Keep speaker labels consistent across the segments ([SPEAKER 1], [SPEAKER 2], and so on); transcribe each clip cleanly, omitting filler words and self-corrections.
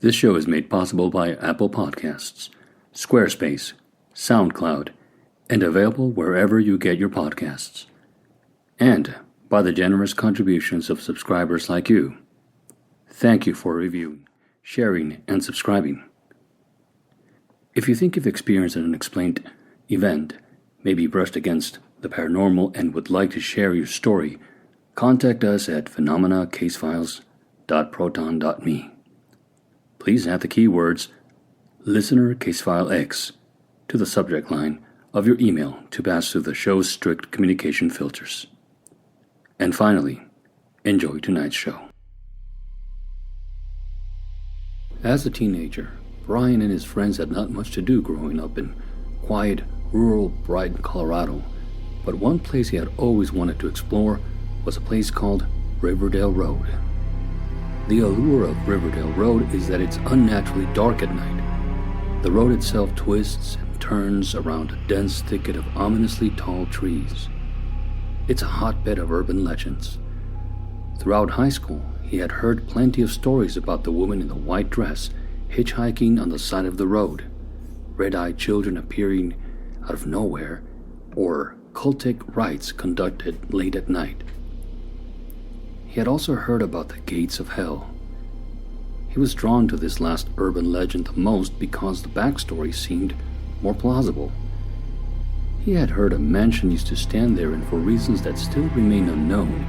[SPEAKER 1] This show is made possible by Apple Podcasts, Squarespace, SoundCloud, and available wherever you get your podcasts. And by the generous contributions of subscribers like you. Thank you for reviewing, sharing, and subscribing. If you think you've experienced an unexplained event, maybe brushed against the paranormal, and would like to share your story, contact us at phenomenacasefiles.proton.me. Please add the keywords Listener Casefile X to the subject line of your email to pass through the show's strict communication filters. And finally, enjoy tonight's show. As a teenager, Brian and his friends had not much to do growing up in quiet, rural Brighton, Colorado, but one place he had always wanted to explore was a place called Riverdale Road. The allure of Riverdale Road is that it's unnaturally dark at night. The road itself twists and turns around a dense thicket of ominously tall trees. It's a hotbed of urban legends. Throughout high school, he had heard plenty of stories about the woman in the white dress hitchhiking on the side of the road, red-eyed children appearing out of nowhere, or cultic rites conducted late at night. He had also heard about the gates of hell. He was drawn to this last urban legend the most because the backstory seemed more plausible. He had heard a mansion used to stand there, and for reasons that still remain unknown,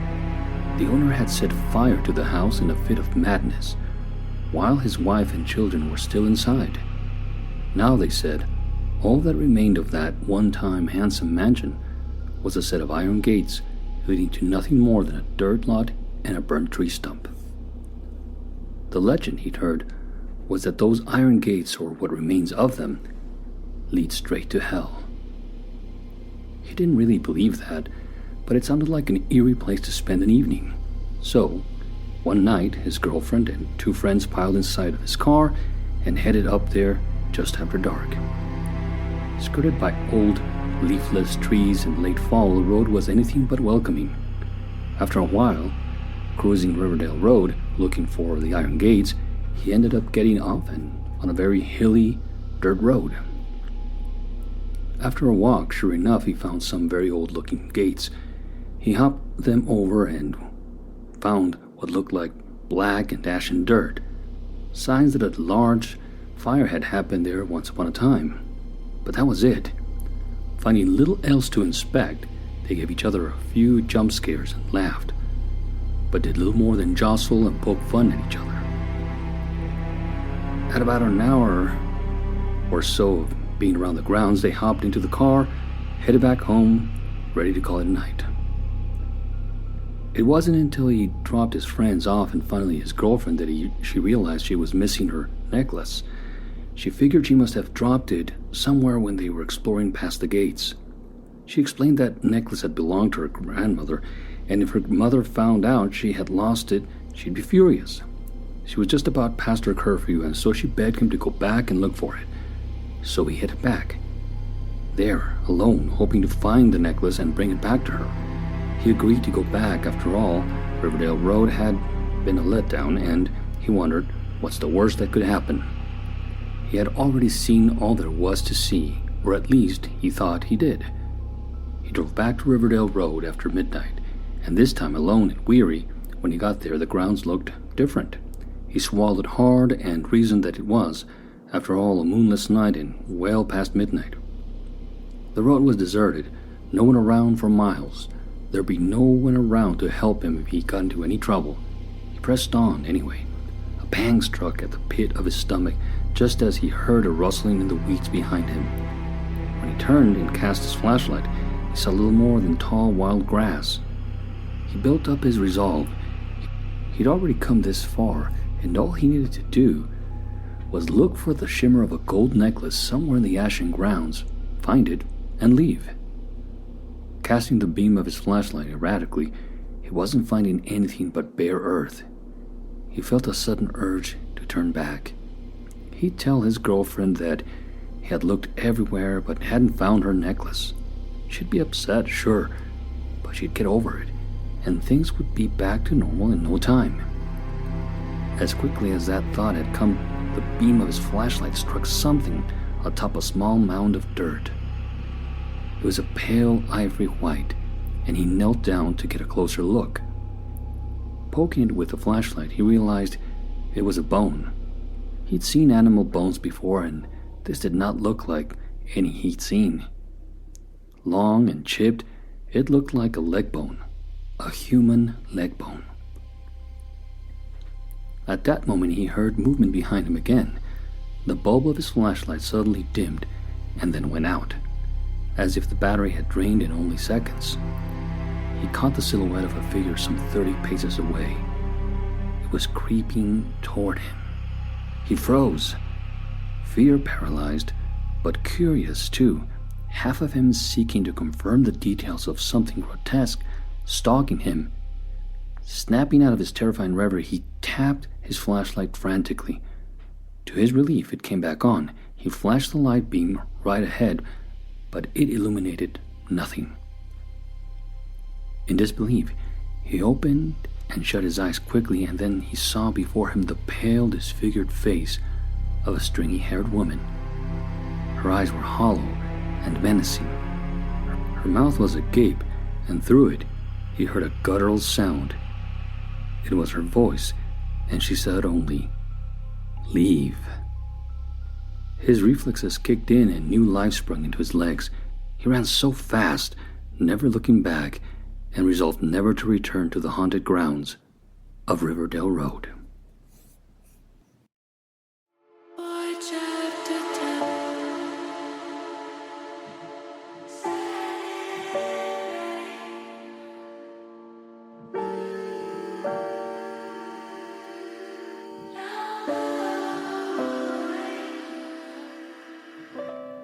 [SPEAKER 1] the owner had set fire to the house in a fit of madness, while his wife and children were still inside. Now, they said, all that remained of that one-time handsome mansion was a set of iron gates leading to nothing more than a dirt lot and a burnt tree stump. The legend he'd heard was that those iron gates, or what remains of them, lead straight to hell. He didn't really believe that, but it sounded like an eerie place to spend an evening. So, one night, his girlfriend and two friends piled inside of his car and headed up there just after dark. Skirted by old, leafless trees in late fall, the road was anything but welcoming. After a while, cruising Riverdale Road, looking for the iron gates, he ended up getting off and on a very hilly dirt road. After a walk, sure enough, he found some very old-looking gates. He hopped them over and found what looked like black and ashen dirt, signs that a large fire had happened there once upon a time. But that was it. Finding little else to inspect, they gave each other a few jump scares and laughed, but did little more than jostle and poke fun at each other. At about an hour or so of being around the grounds, they hopped into the car, headed back home, ready to call it a night. It wasn't until he dropped his friends off and finally his girlfriend that she realized she was missing her necklace. She figured she must have dropped it somewhere when they were exploring past the gates. She explained that necklace had belonged to her grandmother, and if her mother found out she had lost it, she'd be furious. She was just about past her curfew, and so she begged him to go back and look for it. So he headed back. There, alone, hoping to find the necklace and bring it back to her. He agreed to go back. After all, Riverdale Road had been a letdown, and he wondered what's the worst that could happen. He had already seen all there was to see, or at least he thought he did. He drove back to Riverdale Road after midnight, and this time alone and weary. When he got there, the grounds looked different. He swallowed hard and reasoned that it was, after all, a moonless night and well past midnight. The road was deserted, no one around for miles. There'd be no one around to help him if he got into any trouble. He pressed on anyway. A pang struck at the pit of his stomach just as he heard a rustling in the weeds behind him. When he turned and cast his flashlight, he saw little more than tall wild grass. He built up his resolve. He'd already come this far, and all he needed to do was look for the shimmer of a gold necklace somewhere in the ashen grounds, find it, and leave. Casting the beam of his flashlight erratically, he wasn't finding anything but bare earth. He felt a sudden urge to turn back. He'd tell his girlfriend that he had looked everywhere but hadn't found her necklace. She'd be upset, sure, but she'd get over it, and things would be back to normal in no time. As quickly as that thought had come the beam of his flashlight struck something atop a small mound of dirt. It was a pale ivory white, and he knelt down to get a closer look. Poking it with the flashlight, he realized it was a bone. He'd seen animal bones before, and this did not look like any he'd seen. Long and chipped, it looked like a leg bone, a human leg bone. At that moment, he heard movement behind him again. The bulb of his flashlight suddenly dimmed and then went out, as if the battery had drained in only seconds. He caught the silhouette of a figure some 30 paces away. It was creeping toward him. He froze, fear paralyzed, but curious too, half of him seeking to confirm the details of something grotesque stalking him. Snapping out of his terrifying reverie, he tapped his flashlight frantically. To his relief, it came back on. He flashed the light beam right ahead, but it illuminated nothing. In disbelief, he opened and shut his eyes quickly, and then he saw before him the pale, disfigured face of a stringy-haired woman. Her eyes were hollow and menacing. Her mouth was agape, and through it, he heard a guttural sound. It was her voice, and she said only, "Leave." His reflexes kicked in and new life sprung into his legs. He ran so fast, never looking back, and resolved never to return to the haunted grounds of Riverdale Road.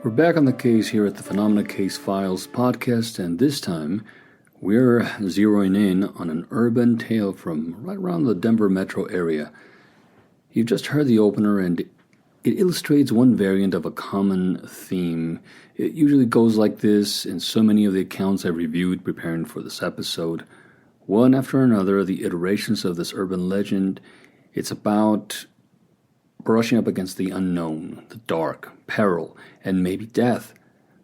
[SPEAKER 1] We're back on the case here at the Phenomena Case Files podcast, and this time we're zeroing in on an urban tale from right around the Denver metro area. You've just heard the opener, and it illustrates one variant of a common theme. It usually goes like this in so many of the accounts I reviewed preparing for this episode. One after another, the iterations of this urban legend, it's about brushing up against the unknown, the dark, peril, and maybe death,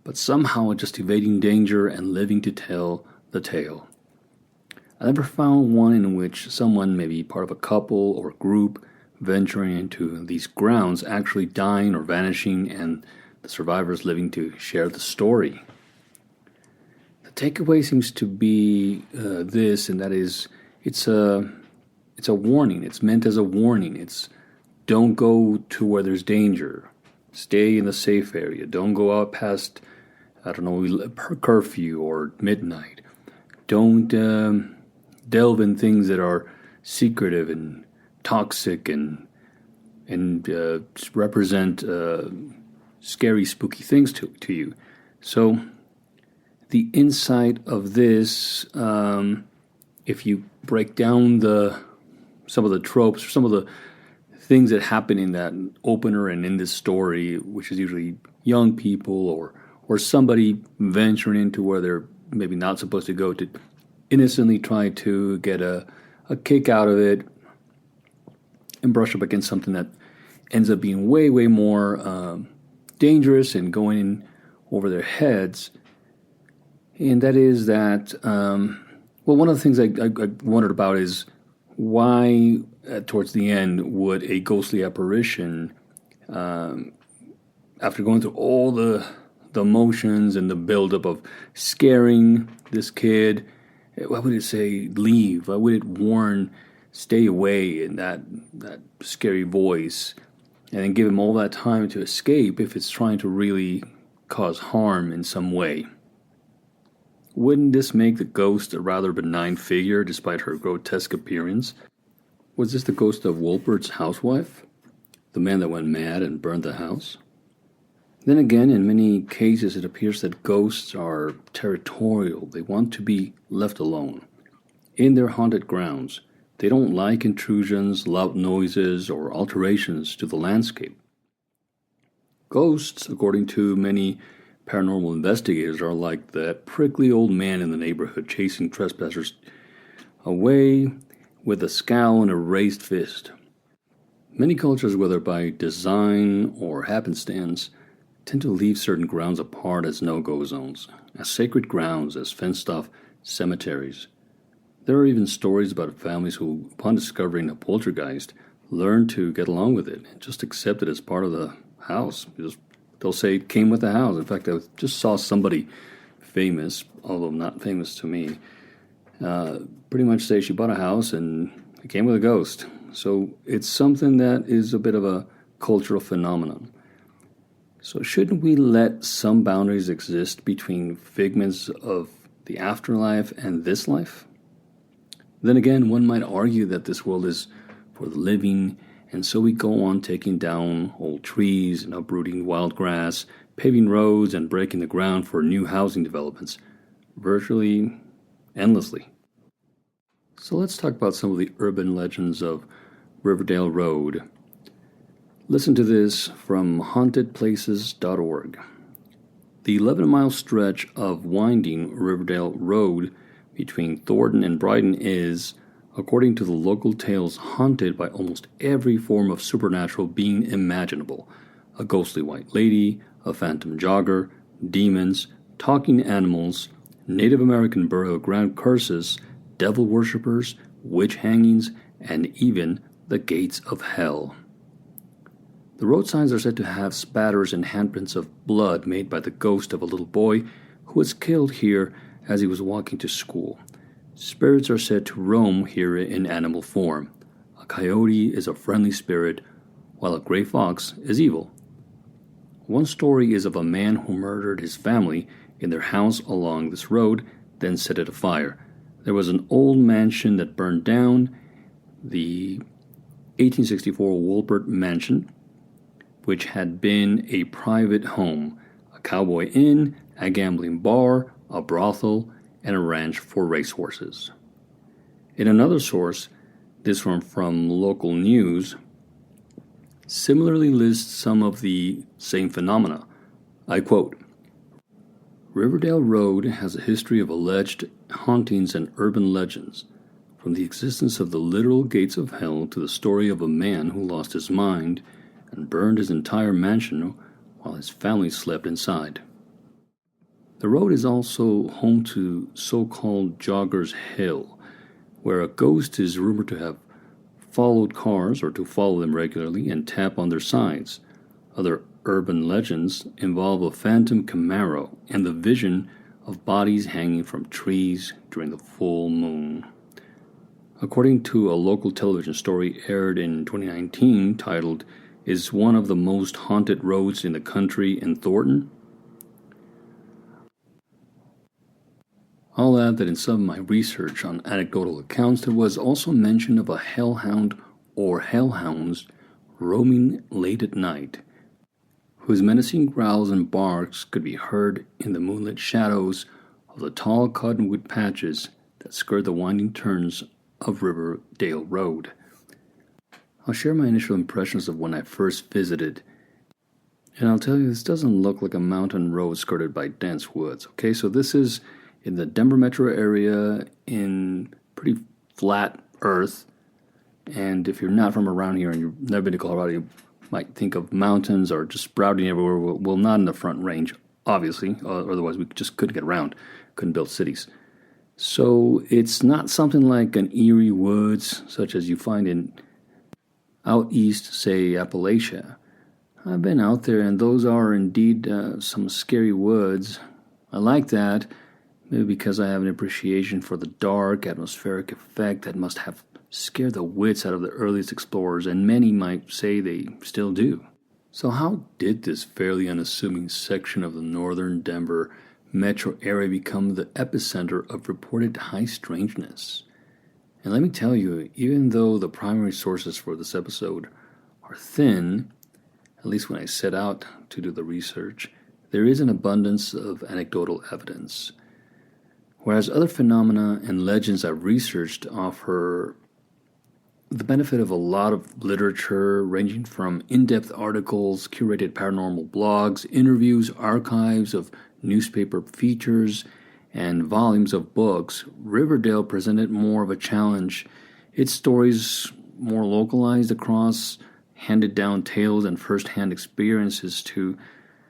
[SPEAKER 1] but somehow just evading danger and living to tell the tale. I never found one in which someone, maybe part of a couple or group, venturing into these grounds, actually dying or vanishing, and the survivors living to share the story. The takeaway seems to be this, and that is, it's a warning. It's meant as a warning. It's don't go to where there's danger. Stay in the safe area. Don't go out past, curfew or midnight. Don't delve in things that are secretive and toxic and represent scary, spooky things to you. So the insight of this, if you break down some of the tropes, some of the things that happen in that opener and in this story, which is usually young people or somebody venturing into where they're maybe not supposed to go to innocently try to get a kick out of it and brush up against something that ends up being way, way more dangerous and going in over their heads. And that is that, one of the things I wondered about is why, towards the end, would a ghostly apparition, after going through all the motions and the buildup of scaring this kid, why would it say leave? Why would it warn stay away in that scary voice, and then give him all that time to escape if it's trying to really cause harm in some way? Wouldn't this make the ghost a rather benign figure despite her grotesque appearance? Was this the ghost of Wolpert's housewife? The man that went mad and burned the house? Then again, in many cases it appears that ghosts are territorial. They want to be left alone. In their haunted grounds, they don't like intrusions, loud noises, or alterations to the landscape. Ghosts, according to many paranormal investigators, are like that prickly old man in the neighborhood chasing trespassers away with a scowl and a raised fist. Many cultures, whether by design or happenstance, tend to leave certain grounds apart as no-go zones, as sacred grounds, as fenced-off cemeteries. There are even stories about families who, upon discovering a poltergeist, learn to get along with it and just accept it as part of the house. They'll say it came with the house. In fact, I just saw somebody famous, although not famous to me, pretty much say she bought a house and it came with a ghost. So it's something that is a bit of a cultural phenomenon. So shouldn't we let some boundaries exist between figments of the afterlife and this life? Then again, one might argue that this world is for the living, and so we go on taking down old trees and uprooting wild grass, paving roads and breaking the ground for new housing developments, virtually endlessly. So let's talk about some of the urban legends of Riverdale Road. Listen to this from hauntedplaces.org. The 11-mile stretch of winding Riverdale Road between Thornton and Brighton is, according to the local tales, haunted by almost every form of supernatural being imaginable. A ghostly white lady, a phantom jogger, demons, talking animals, Native American burial ground curses, devil worshippers, witch hangings, and even the gates of hell. The road signs are said to have spatters and handprints of blood made by the ghost of a little boy who was killed here as he was walking to school. Spirits are said to roam here in animal form. A coyote is a friendly spirit, while a gray fox is evil. One story is of a man who murdered his family in their house along this road, then set it afire. There was an old mansion that burned down, the 1864 Wolpert Mansion, which had been a private home, a cowboy inn, a gambling bar, a brothel, and a ranch for racehorses. In another source, this one from local news, similarly lists some of the same phenomena. I quote, Riverdale Road has a history of alleged hauntings and urban legends, from the existence of the literal gates of hell to the story of a man who lost his mind and burned his entire mansion while his family slept inside. The road is also home to so-called Joggers Hill, where a ghost is rumored to have followed cars or to follow them regularly and tap on their sides. Other urban legends involve a phantom Camaro and the vision of bodies hanging from trees during the full moon. According to a local television story aired in 2019 titled, Is One of the Most Haunted Roads in the Country in Thornton? I'll add that in some of my research on anecdotal accounts, there was also mention of a hellhound or hellhounds roaming late at night, whose menacing growls and barks could be heard in the moonlit shadows of the tall cottonwood patches that skirt the winding turns of Riverdale Road. I'll share my initial impressions of when I first visited, and I'll tell you this doesn't look like a mountain road skirted by dense woods. Okay, so this is in the Denver metro area in pretty flat earth, and if you're not from around here and you've never been to Colorado, you might think of mountains or just sprouting everywhere. Well, not in the Front Range, obviously, otherwise we just couldn't get around, couldn't build cities. So it's not something like an eerie woods such as you find in out east, say Appalachia. I've been out there, and those are indeed some scary woods. I like that, maybe because I have an appreciation for the dark, atmospheric effect that must have scared the wits out of the earliest explorers, and many might say they still do. So how did this fairly unassuming section of the northern Denver metro area become the epicenter of reported high strangeness? And let me tell you, even though the primary sources for this episode are thin, at least when I set out to do the research, there is an abundance of anecdotal evidence. Whereas other phenomena and legends I've researched offer the benefit of a lot of literature, ranging from in-depth articles, curated paranormal blogs, interviews, archives of newspaper features, and volumes of books, Riverdale presented more of a challenge. Its stories more localized across handed down tales and first-hand experiences to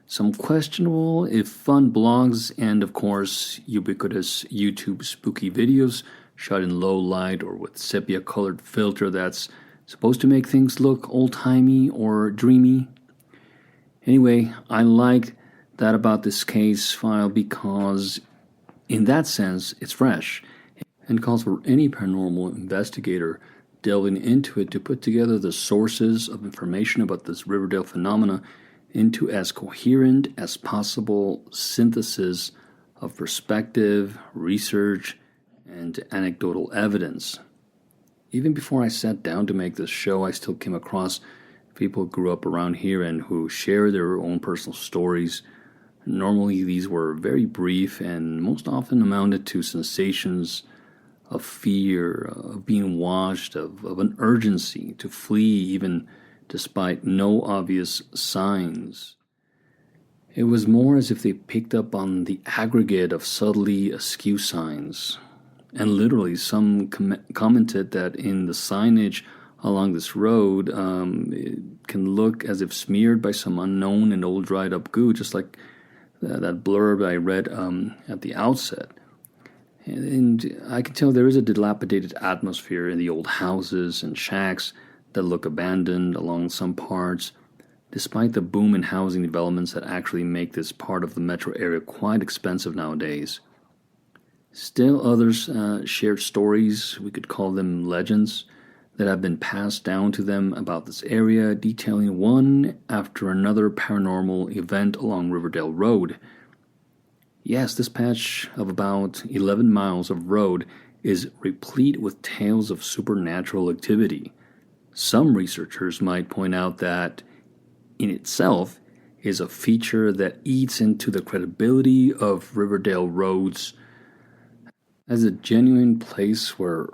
[SPEAKER 1] some questionable, if fun, blogs, and of course, ubiquitous YouTube spooky videos shot in low light or with sepia-colored filter that's supposed to make things look old-timey or dreamy. Anyway, I like that about this case file because, in that sense, it's fresh and calls for any paranormal investigator delving into it to put together the sources of information about this Riverdale phenomena into as coherent as possible synthesis of perspective, research, and anecdotal evidence. Even before I sat down to make this show, I still came across people who grew up around here and who share their own personal stories. Normally, these were very brief and most often amounted to sensations of fear, of being watched, of an urgency to flee, even despite no obvious signs. It was more as if they picked up on the aggregate of subtly askew signs. And literally, some commented that in the signage along this road, it can look as if smeared by some unknown and old dried up goo, just like that blurb I read at the outset. And I can tell there is a dilapidated atmosphere in the old houses and shacks that look abandoned along some parts, despite the boom in housing developments that actually make this part of the metro area quite expensive nowadays. Still others shared stories, we could call them legends, that have been passed down to them about this area, detailing one after another paranormal event along Riverdale Road. Yes, this patch of about 11 miles of road is replete with tales of supernatural activity. Some researchers might point out that, in itself, is a feature that eats into the credibility of Riverdale roads as a genuine place where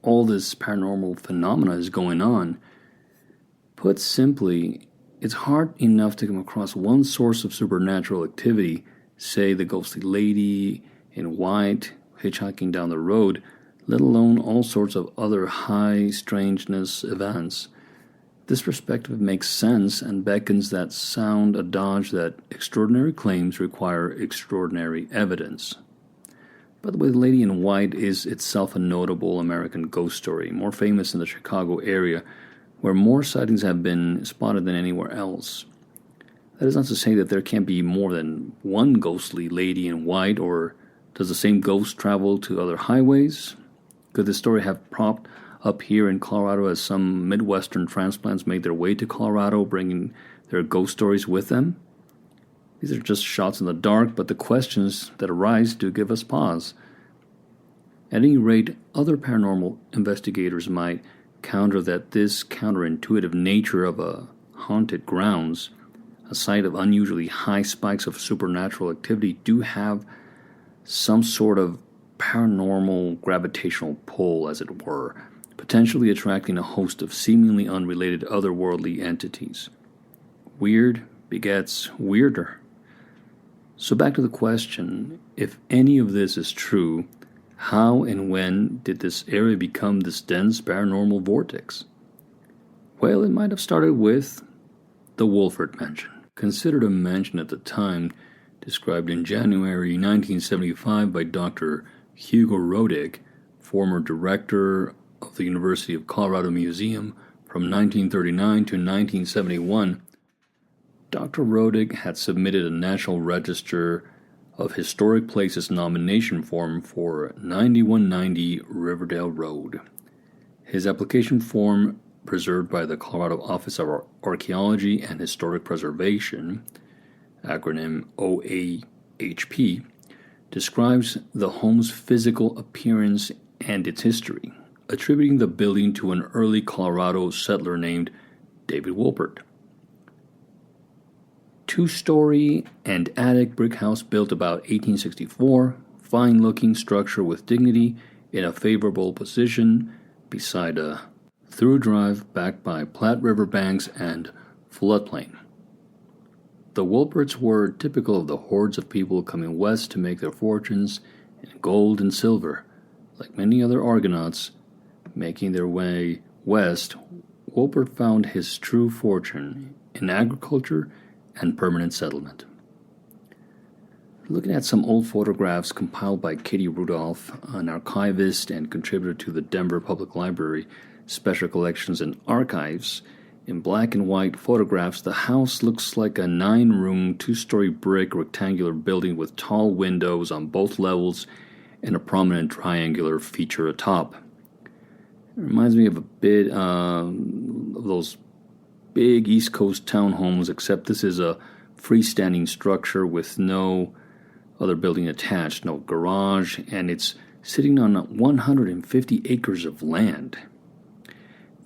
[SPEAKER 1] all this paranormal phenomena is going on. Put simply, it's hard enough to come across one source of supernatural activity, say the ghostly lady in white hitchhiking down the road, let alone all sorts of other high strangeness events. This perspective makes sense and beckons that sound adage that extraordinary claims require extraordinary evidence. By the way, the lady in white is itself a notable American ghost story, more famous in the Chicago area, where more sightings have been spotted than anywhere else. That is not to say that there can't be more than one ghostly lady in white, or does the same ghost travel to other highways? Could this story have propped up here in Colorado as some Midwestern transplants made their way to Colorado, bringing their ghost stories with them? These are just shots in the dark, but the questions that arise do give us pause. At any rate, other paranormal investigators might counter that this counterintuitive nature of a haunted grounds, a site of unusually high spikes of supernatural activity, do have some sort of paranormal gravitational pull, as it were, potentially attracting a host of seemingly unrelated otherworldly entities. Weird begets weirder. So back to the question, if any of this is true, how and when did this area become this dense paranormal vortex? Well, it might have started with the Wolford Mansion, considered a mansion at the time, described in January 1975 by Dr. Hugo Rodig, former director of the University of Colorado Museum from 1939 to 1971. Dr. Rodig had submitted a National Register of Historic Places nomination form for 9190 Riverdale Road. His application form, preserved by the Colorado Office of Archaeology and Historic Preservation, acronym OAHP, describes the home's physical appearance and its history, attributing the building to an early Colorado settler named David Wolpert. Two-story and attic brick house built about 1864, fine-looking structure with dignity in a favorable position beside a through drive backed by Platte River banks and floodplain. The Wolperts were typical of the hordes of people coming west to make their fortunes in gold and silver. Like many other Argonauts, making their way west Wolpert found his true fortune in agriculture and permanent settlement. Looking at some old photographs compiled by Katie Rudolph, an archivist and contributor to the Denver Public Library Special Collections and Archives, in black and white photographs, the house looks like a 9-room, 2-story brick rectangular building with tall windows on both levels and a prominent triangular feature atop. It reminds me of a bit of those big East Coast townhomes, except this is a freestanding structure with no other building attached, no garage, and it's sitting on 150 acres of land.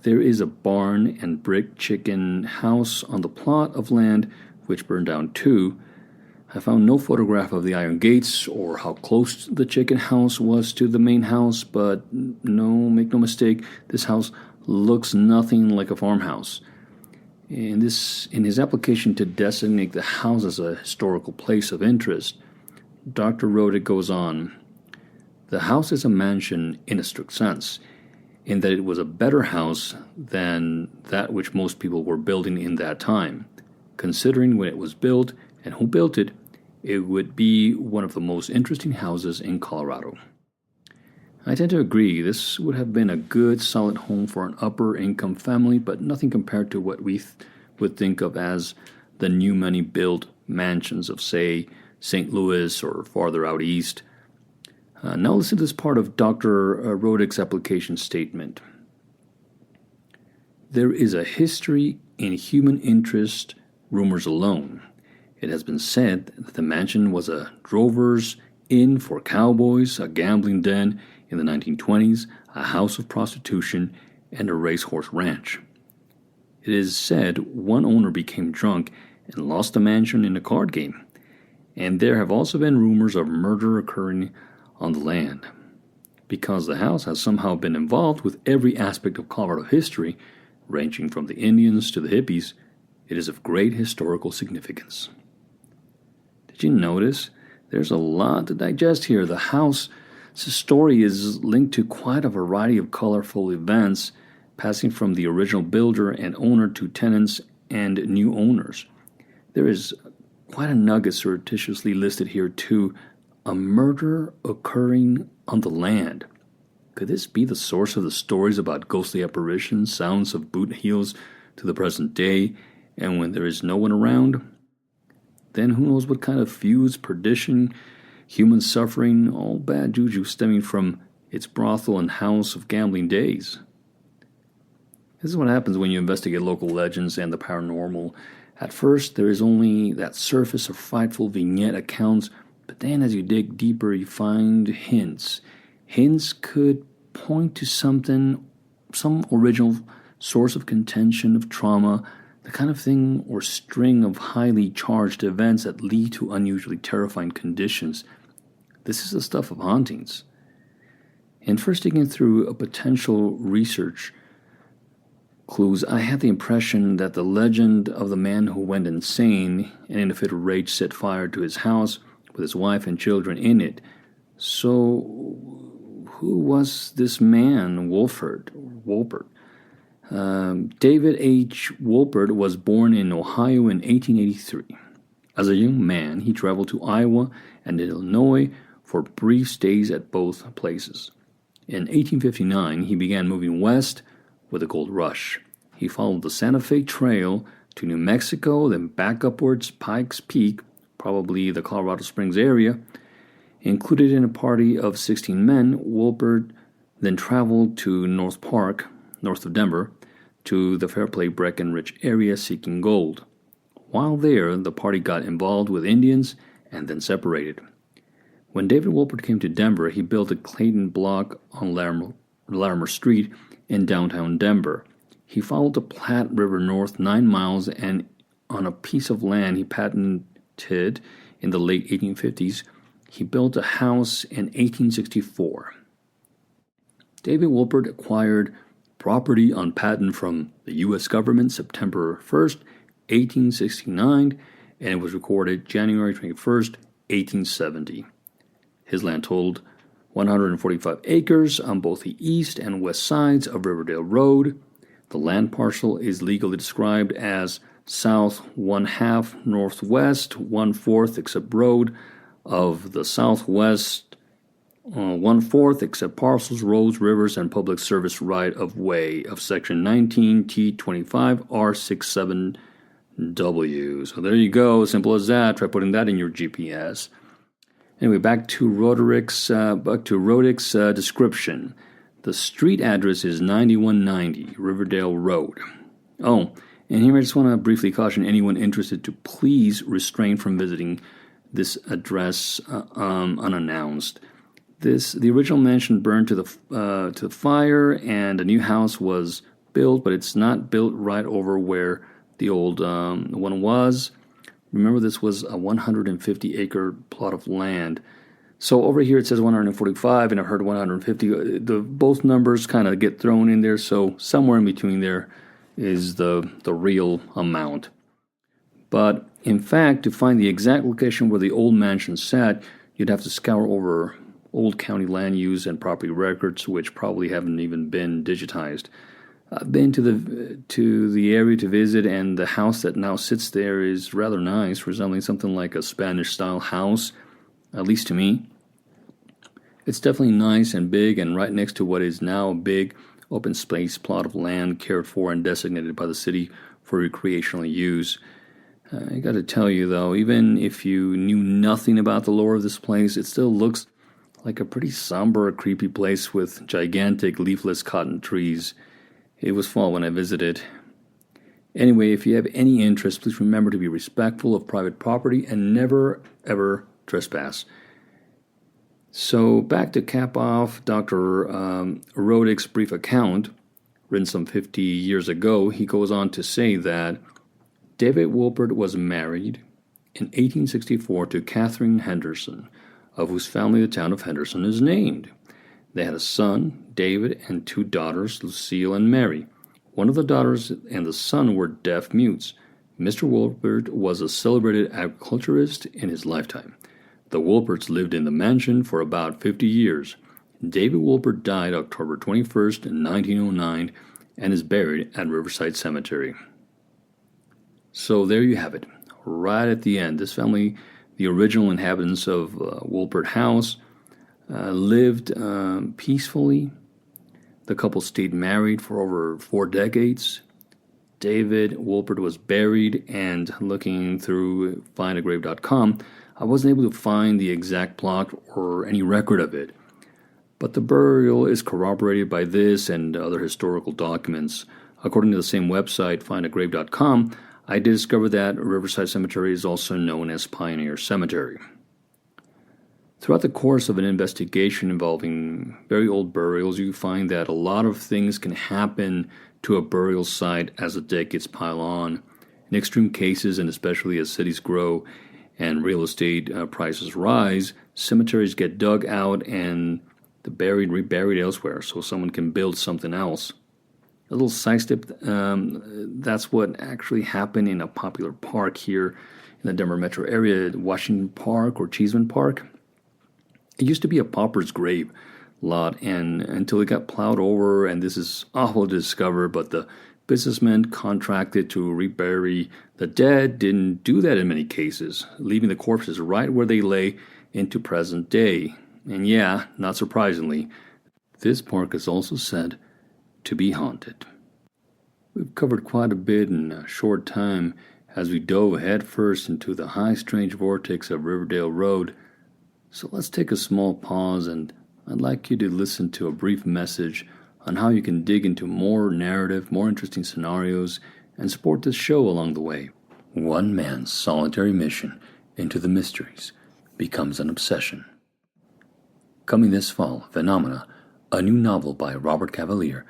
[SPEAKER 1] There is a barn and brick chicken house on the plot of land which burned down too. I found no photograph of the iron gates or how close the chicken house was to the main house, but make no mistake, this house looks nothing like a farmhouse. In his application to designate the house as a historical place of interest, Dr. Rodick goes on, "The house is a mansion in a strict sense, in that it was a better house than that which most people were building in that time. Considering when it was built and who built it, it would be one of the most interesting houses in Colorado." I tend to agree. This would have been a good, solid home for an upper-income family, but nothing compared to what we would think of as the new money-built mansions of, say, St. Louis or farther out east. Now listen to this part of Dr. Rodick's application statement. "There is a history in human interest rumors alone. It has been said that the mansion was a drover's inn for cowboys, a gambling den in the 1920s, a house of prostitution, and a racehorse ranch. It is said one owner became drunk and lost the mansion in a card game, and there have also been rumors of murder occurring on the land. Because the house has somehow been involved with every aspect of Colorado history, ranging from the Indians to the hippies, it is of great historical significance." Did you notice? There's a lot to digest here. The house's story is linked to quite a variety of colorful events, passing from the original builder and owner to tenants and new owners. There is quite a nugget surreptitiously listed here too. A murder occurring on the land. Could this be the source of the stories about ghostly apparitions, sounds of boot heels to the present day, and when there is no one around? Then who knows what kind of feuds, perdition, human suffering, all bad juju stemming from its brothel and house of gambling days. This is what happens when you investigate local legends and the paranormal. At first, there is only that surface of frightful vignette accounts, but then as you dig deeper, you find hints. Hints could point to something, some original source of contention, of trauma, the kind of thing or string of highly charged events that lead to unusually terrifying conditions. This is the stuff of hauntings. In first digging through a potential research clues, I had the impression that the legend of the man who went insane and in a fit of rage set fire to his house with his wife and children in it. So, who was this man, Wolpert? David H. Wolpert was born in Ohio in 1883. As a young man, he traveled to Iowa and Illinois for brief stays at both places. In 1859, he began moving west with the gold rush. He followed the Santa Fe Trail to New Mexico, then back upwards Pikes Peak, probably the Colorado Springs area. Included in a party of 16 men, Wolpert then traveled to North Park, north of Denver, to the Fairplay Breckenridge area seeking gold. While there, the party got involved with Indians and then separated. When David Wolpert came to Denver, he built a Clayton block on Larimer Street in downtown Denver. He followed the Platte River north 9 miles, and on a piece of land he patented in the late 1850s, he built a house in 1864. David Wolpert acquired property on patent from the U.S. government September 1st, 1869, and it was recorded January 21st, 1870. His land totaled 145 acres on both the east and west sides of Riverdale Road. The land parcel is legally described as south 1/2 northwest 1/4 except road of the southwest 1/4 except parcels, roads, rivers, and public service right of way of section 19 T25 R67W. So there you go, simple as that. Try putting that in your GPS. Anyway, back to Roderick's description. The street address is 9190 Riverdale Road. Oh, and here I just want to briefly caution anyone interested to please refrain from visiting this address unannounced. The original mansion burned to the fire, and a new house was built, but it's not built right over where the old one was. Remember, this was a 150-acre plot of land. So over here it says 145, and I've heard 150. Both numbers kind of get thrown in there, so somewhere in between there is the real amount. But in fact, to find the exact location where the old mansion sat, you'd have to scour over old county land use and property records, which probably haven't even been digitized. I've been to the area to visit, and the house that now sits there is rather nice, resembling something like a Spanish-style house, at least to me. It's definitely nice and big, and right next to what is now a big open space plot of land cared for and designated by the city for recreational use. I got to tell you, though, even if you knew nothing about the lore of this place, it still looks like a pretty somber, creepy place with gigantic leafless cotton trees. It was fall when I visited. Anyway, if you have any interest, please remember to be respectful of private property and never, ever trespass. So back to cap off Dr. Roddick's brief account, written some 50 years ago, he goes on to say that David Wolpert was married in 1864 to Catherine Henderson, of whose family the town of Henderson is named. They had a son, David, and two daughters, Lucille and Mary. One of the daughters and the son were deaf mutes. Mr. Wolpert was a celebrated agriculturist in his lifetime. The Wolperts lived in the mansion for about 50 years. David Wolpert died October 21st, 1909, and is buried at Riverside Cemetery. So there you have it, right at the end. This family, the original inhabitants of Wolpert House, lived peacefully. The couple stayed married for over 4 decades. David Wolpert was buried, and looking through findagrave.com, I wasn't able to find the exact plot or any record of it. But the burial is corroborated by this and other historical documents. According to the same website, findagrave.com, I did discover that Riverside Cemetery is also known as Pioneer Cemetery. Throughout the course of an investigation involving very old burials, you find that a lot of things can happen to a burial site as the decades pile on. In extreme cases, and especially as cities grow and real estate prices rise, cemeteries get dug out and the buried reburied elsewhere so someone can build something else. A little sidestep, that's what actually happened in a popular park here in the Denver metro area, Washington Park or Cheeseman Park. It used to be a pauper's grave lot, and until it got plowed over, and this is awful to discover, but the businessmen contracted to rebury the dead didn't do that in many cases, leaving the corpses right where they lay into present day. And yeah, not surprisingly, this park is also said to be haunted. We've covered quite a bit in a short time as we dove headfirst into the high strange vortex of Riverdale Road. So let's take a small pause, and I'd like you to listen to a brief message on how you can dig into more narrative, more interesting scenarios, and support this show along the way. One man's solitary mission into the mysteries becomes an obsession. Coming this fall, Phenomena, a new novel by Robert Cavalier,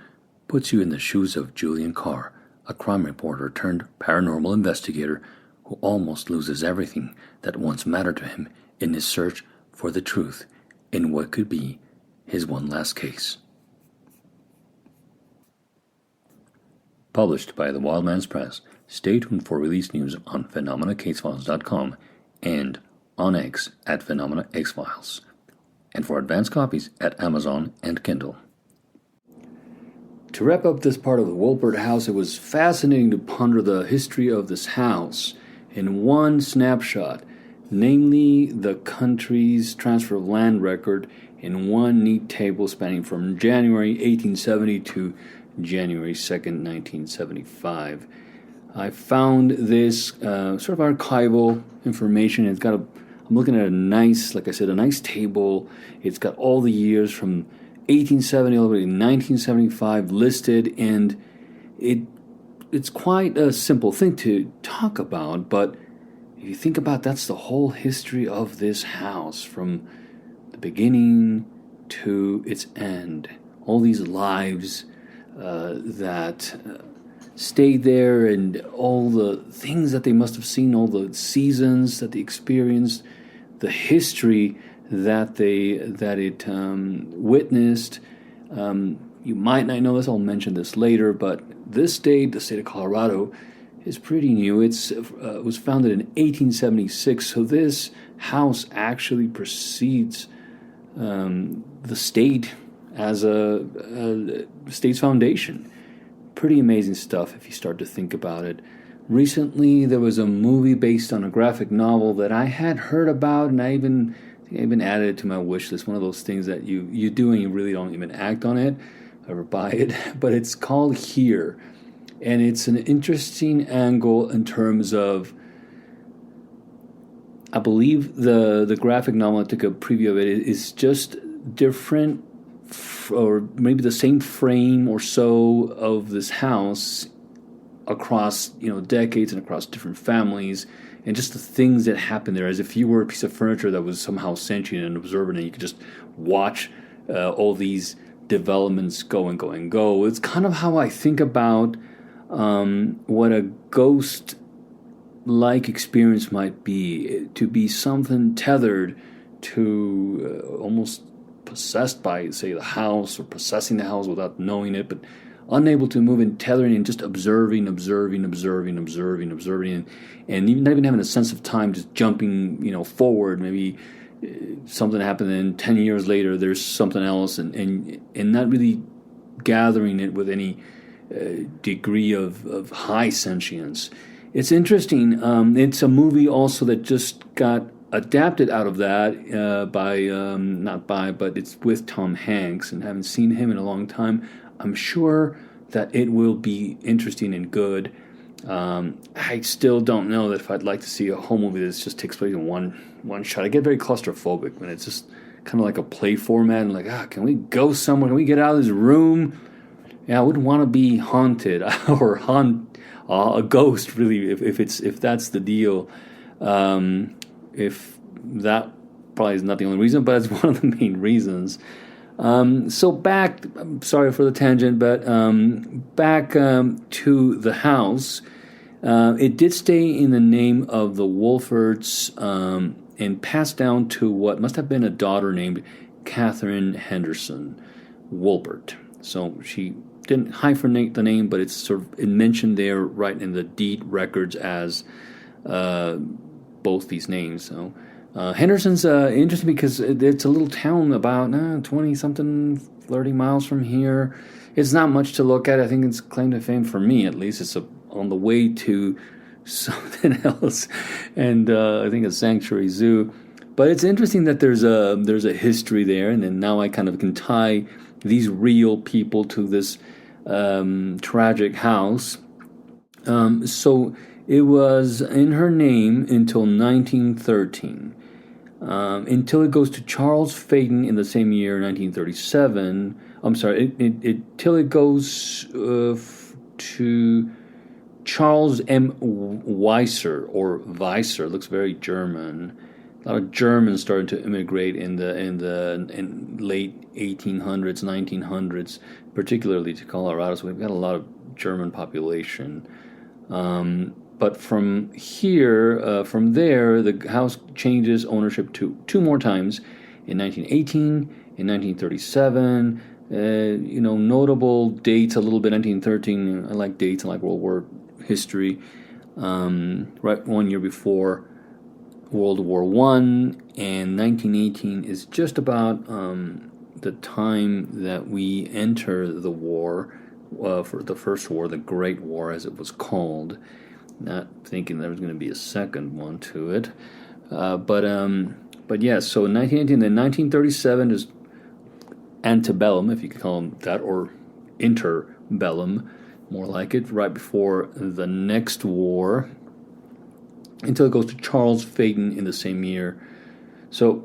[SPEAKER 1] puts you in the shoes of Julian Carr, a crime reporter turned paranormal investigator who almost loses everything that once mattered to him in his search for the truth in what could be his one last case. Published by the Wildlands Press. Stay tuned for release news on PhenomenaCaseFiles.com and on X at Phenomena X-Files, and for advanced copies at Amazon and Kindle. To wrap up this part of the Wolpert house, it was fascinating to ponder the history of this house in one snapshot, namely the country's transfer of land record in one neat table spanning from January 1870 to January 2nd, 1975. I found this sort of archival information. I'm looking at a nice, like I said, a nice table. It's got all the years from 1870 all the way to 1975 listed, and it's quite a simple thing to talk about, but if you think about, that's the whole history of this house from the beginning to its end. All these lives that stayed there, and all the things that they must have seen, all the seasons that they experienced, the history that it witnessed. You might not know this. I'll mention this later, but this state, the state of Colorado, is pretty new. It was founded in 1876, so this house actually precedes the state as a state's foundation. Pretty amazing stuff if you start to think about it. Recently, there was a movie based on a graphic novel that I had heard about, and I even added it to my wish list. One of those things that you do and you really don't even act on it or buy it. But it's called Here, and it's an interesting angle in terms of, I believe the graphic novel, I took a preview of it, is just different, or maybe the same frame or so of this house across decades and across different families, and just the things that happen there, as if you were a piece of furniture that was somehow sentient and observant, and you could just watch all these developments go and go and go. It's kind of how I think about what a ghost-like experience might be, to be something tethered to almost possessed by, say, the house, or possessing the house without knowing it, but unable to move and tethering and just observing, and even not even having a sense of time, just jumping, forward. Maybe something happened, and 10 years later there's something else, and not really gathering it with any degree of high sentience. It's interesting. It's a movie also that just got adapted out of that but it's with Tom Hanks, and haven't seen him in a long time. I'm sure that it will be interesting and good. I still don't know that if I'd like to see a whole movie that just takes place in one shot. I get very claustrophobic when it's just kind of like a play format, and like, can we go somewhere? Can we get out of this room? Yeah, I wouldn't want to be haunted or haunt a ghost, really, if that's the deal. If that probably is not the only reason, but it's one of the main reasons. So back, I'm sorry for the tangent, but back to the house. It did stay in the name of the Wolferts and passed down to what must have been a daughter named Catherine Henderson Wolpert. So she didn't hyphenate the name, but it's sort of mentioned there right in the deed records as both these names. So Henderson's interesting because it's a little town about 20-something, 30 miles from here. It's not much to look at. I think it's claim to fame, for me at least. It's on the way to something else, and I think a sanctuary zoo. But it's interesting that there's a history there, and then now I kind of can tie these real people to this tragic house. So it was in her name until 1913. Until it goes to Charles Faden in the same year, 1937. I'm sorry, till it goes to Charles M. Weiser, or Weiser. It looks very German. A lot of Germans started to immigrate in late 1800s, 1900s, particularly to Colorado. So we've got a lot of German population. But from there, the house changes ownership two more times, in 1918, in 1937. Notable dates a little bit. 1913, I like dates, I like World War history. Right 1 year before World War I, and 1918 is just about the time that we enter the war. for the First War, the Great War, as it was called. Not thinking there was going to be a second one to it. But yeah, so 1918, then 1937 is antebellum, if you could call them that, or interbellum, more like it, right before the next war, until it goes to Charles Faden in the same year. So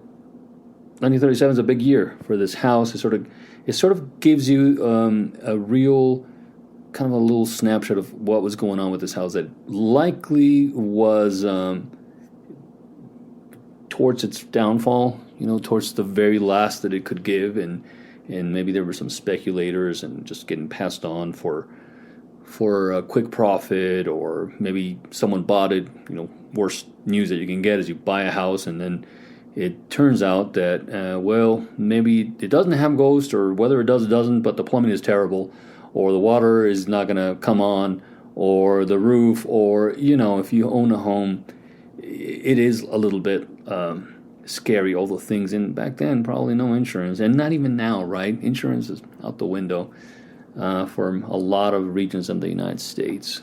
[SPEAKER 1] 1937 is a big year for this house. It sort of gives you a real kind of a little snapshot of what was going on with this house that likely was towards its downfall, towards the very last that it could give, and maybe there were some speculators and just getting passed on for a quick profit, or maybe someone bought it. Worst news that you can get is you buy a house and then it turns out that, maybe it doesn't have ghosts, or whether it does, it doesn't, but the plumbing is terrible, or the water is not going to come on, or the roof, or, if you own a home, it is a little bit scary, all the things. And back then, probably no insurance, and not even now, right? Insurance is out the window for a lot of regions of the United States.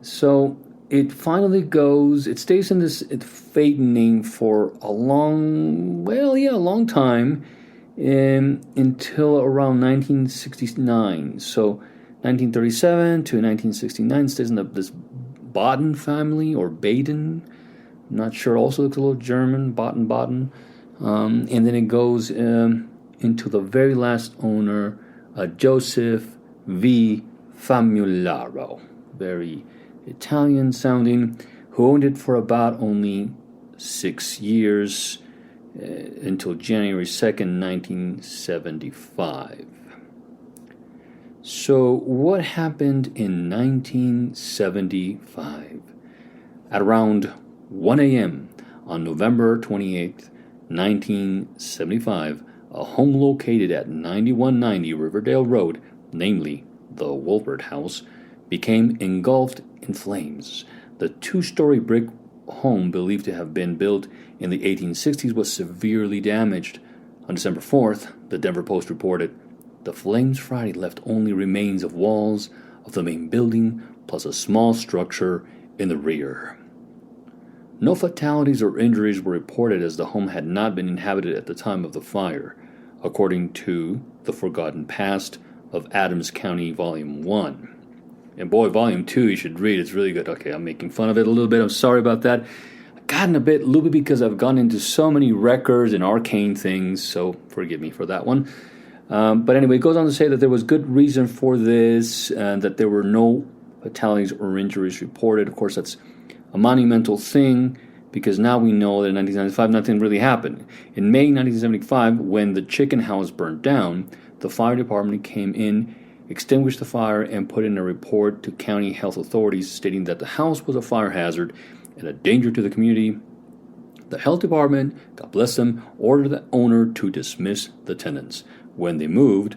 [SPEAKER 1] So it finally it stays in this Faden name for a long time, until around 1969. So 1937 to 1969 stays in this Baden family, or Baden. I'm not sure. Also looks a little German, Baden. And then it goes into the very last owner, Joseph V. Famularo. Very Italian sounding, who owned it for about only 6 years, until January 2nd, 1975. So what happened in 1975? At around 1 a.m. on November 28th, 1975, a home located at 9190 Riverdale Road, namely the Wolpert House, became engulfed in flames. The two-story brick home, believed to have been built in the 1860s, was severely damaged. On December 4th, the Denver Post reported, the flames Friday left only remains of walls of the main building, plus a small structure in the rear. No fatalities or injuries were reported, as the home had not been inhabited at the time of the fire, according to The Forgotten Past of Adams County, Volume 1. And boy, Volume 2 you should read. It's really good. Okay, I'm making fun of it a little bit. I'm sorry about that. I've gotten a bit loopy because I've gone into so many records and arcane things, so forgive me for that one. But anyway, it goes on to say that there was good reason for this, and that there were no fatalities or injuries reported. Of course, that's a monumental thing, because now we know that in 1995 nothing really happened. In May 1975, when the chicken house burned down, the fire department came in, extinguished the fire, and put in a report to county health authorities stating that the house was a fire hazard and a danger to the community. The health department, God bless them, ordered the owner to dismiss the tenants. When they moved,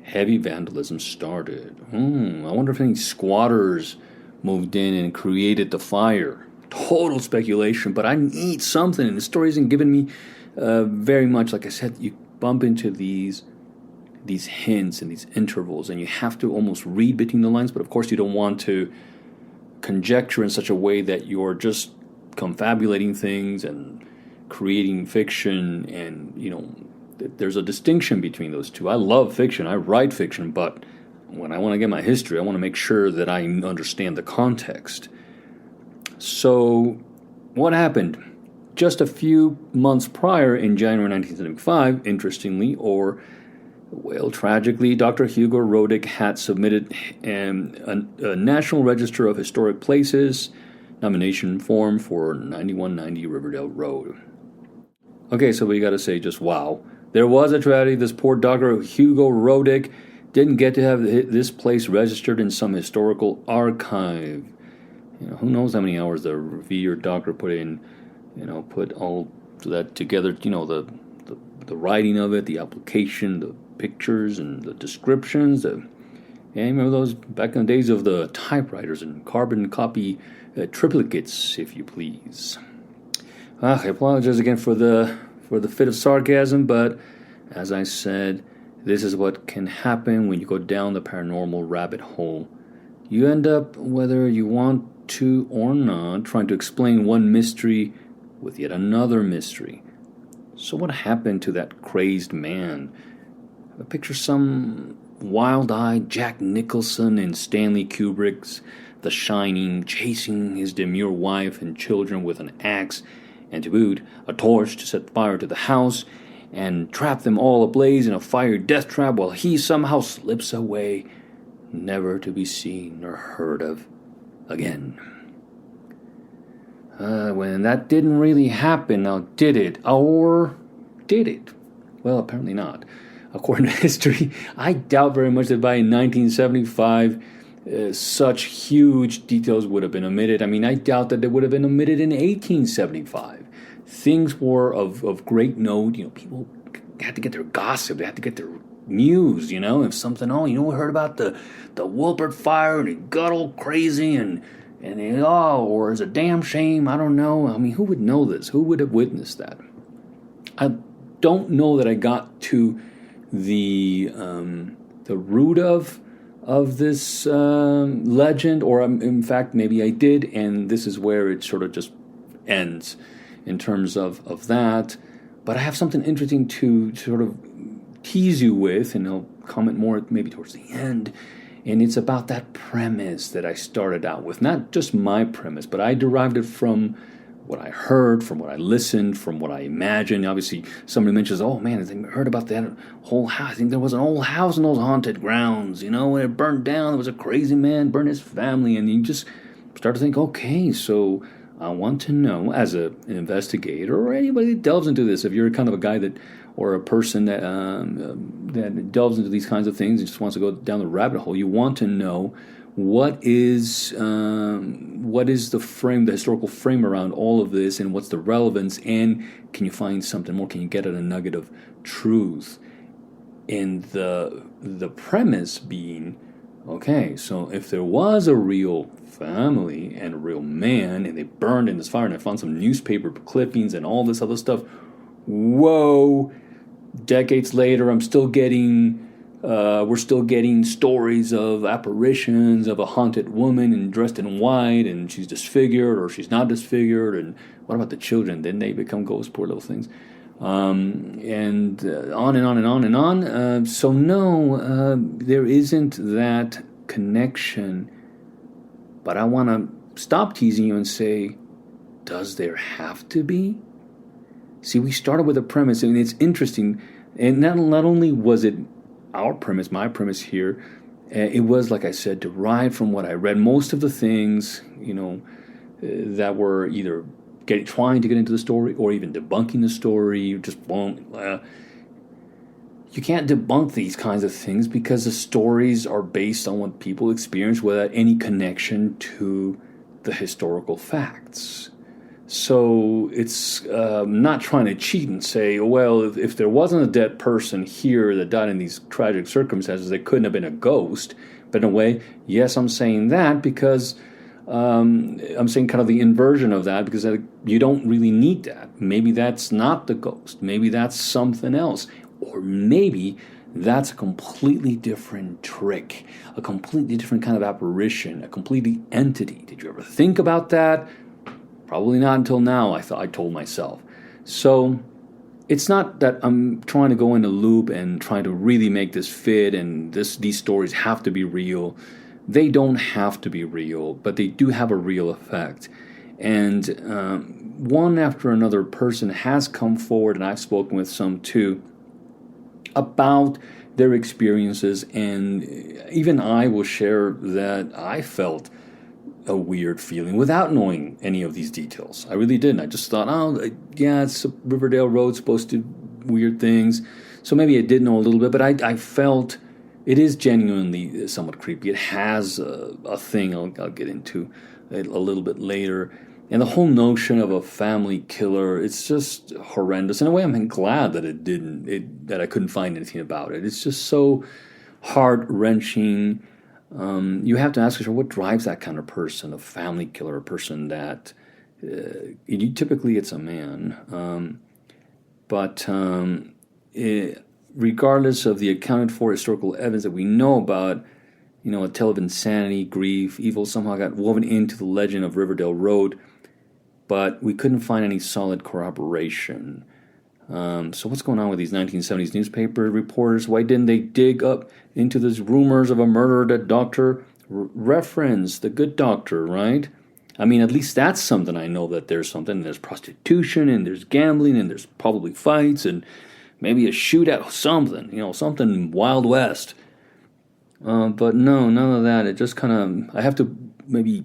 [SPEAKER 1] heavy vandalism started. I wonder if any squatters moved in and created the fire. Total speculation, but I need something, and the story isn't giving me very much. Like I said, you bump into these hints and these intervals, and you have to almost read between the lines, but of course you don't want to conjecture in such a way that you're just confabulating things and creating fiction, and there's a distinction between those two. I love fiction, I write fiction, but when I want to get my history, I want to make sure that I understand the context. So what happened? Just a few months prior, in January 1975, interestingly, tragically, Dr. Hugo Rodick had submitted a National Register of Historic Places nomination form for 9190 Riverdale Road. Okay, so we got to say just wow. There was a tragedy. This poor Dr. Hugo Rodick didn't get to have this place registered in some historical archive. Who knows how many hours the revered doctor put in, put all that together, the writing of it, the application, the pictures and the descriptions. And remember those back in the days of the typewriters and carbon copy triplicates, if you please. I apologize again for the fit of sarcasm, but as I said, This is what can happen when you go down the paranormal rabbit hole. You end up, whether you want to or not, trying to explain one mystery with yet another mystery. So what happened to that crazed man? I picture some wild-eyed Jack Nicholson in Stanley Kubrick's The Shining, chasing his demure wife and children with an axe, and to boot, a torch to set fire to the house, and trap them all ablaze in a fire death trap while he somehow slips away, never to be seen or heard of again. When that didn't really happen, now did it? Or did it? Well, apparently not. According to history, I doubt very much that by 1975, such huge details would have been omitted. I mean, I doubt that they would have been omitted in 1875. Things were of great note. People had to get their gossip. They had to get their news, if something, we heard about the Wilbert fire and it got all crazy or it's a damn shame. I don't know. I mean, who would know this? Who would have witnessed that? I don't know that I got to the root of this legend, or in fact, maybe I did, and this is where it sort of just ends in terms of that. But I have something interesting to sort of tease you with, and I'll comment more maybe towards the end. And it's about that premise that I started out with. Not just my premise, but I derived it from what I heard, from what I listened, from what I imagined. Obviously, somebody mentions, oh man, I heard about that whole house. I think there was an old house in those haunted grounds, when it burned down. There was a crazy man, burned his family, and you just start to think, okay, so I want to know, as an investigator or anybody that delves into this, if you're kind of a guy that, or a person that delves into these kinds of things and just wants to go down the rabbit hole, you want to know what is the frame, the historical frame around all of this, and what's the relevance, and can you find something more? Can you get at a nugget of truth? And the premise being, okay, so if there was a real family and a real man, and they burned in this fire, and I found some newspaper clippings and all this other stuff, whoa, decades later, we're still getting stories of apparitions of a haunted woman and dressed in white, and she's disfigured or she's not disfigured. And what about the children? Then they become ghosts, poor little things. And on and on and on and on. So no, there isn't that connection. But I want to stop teasing you and say, does there have to be? See, we started with a premise, and it's interesting. And not only was it our premise, my premise here, it was, like I said, derived from what I read. Most of the things, that were either trying to get into the story or even debunking the story, you can't debunk these kinds of things because the stories are based on what people experience without any connection to the historical facts. So it's not trying to cheat and say, well, if there wasn't a dead person here that died in these tragic circumstances, they couldn't have been a ghost. But in a way, yes, I'm saying that because I'm saying kind of the inversion of that, because you don't really need that. Maybe that's not the ghost. Maybe that's something else. Or maybe that's a completely different trick, a completely different kind of apparition, a completely entity. Did you ever think about that? Probably not until now, I told myself. So it's not that I'm trying to go in a loop and trying to really make this fit and these stories have to be real. They don't have to be real, but they do have a real effect. And one after another person has come forward, and I've spoken with some too, about their experiences. And even I will share that I felt a weird feeling without knowing any of these details. I really didn't. I just thought, it's a Riverdale Road, supposed to weird things. So maybe I did know a little bit, but I felt it is genuinely somewhat creepy. It has a thing I'll get into a little bit later. And the whole notion of a family killer, it's just horrendous. In a way, I'm glad that that I couldn't find anything about it. It's just so heart-wrenching. You have to ask yourself, what drives that kind of person, a family killer, a person that typically it's a man. regardless of the accounted for historical evidence that we know about, a tale of insanity, grief, evil somehow got woven into the legend of Riverdale Road, but we couldn't find any solid corroboration. So what's going on with these 1970s newspaper reporters? Why didn't they dig up into these rumors of a murder that Dr. referenced, the good doctor, right? I mean, at least that's something I know, that there's something. There's prostitution, and there's gambling, and there's probably fights, and maybe a shootout, something, something Wild West. But no, none of that. It just kind of, I have to maybe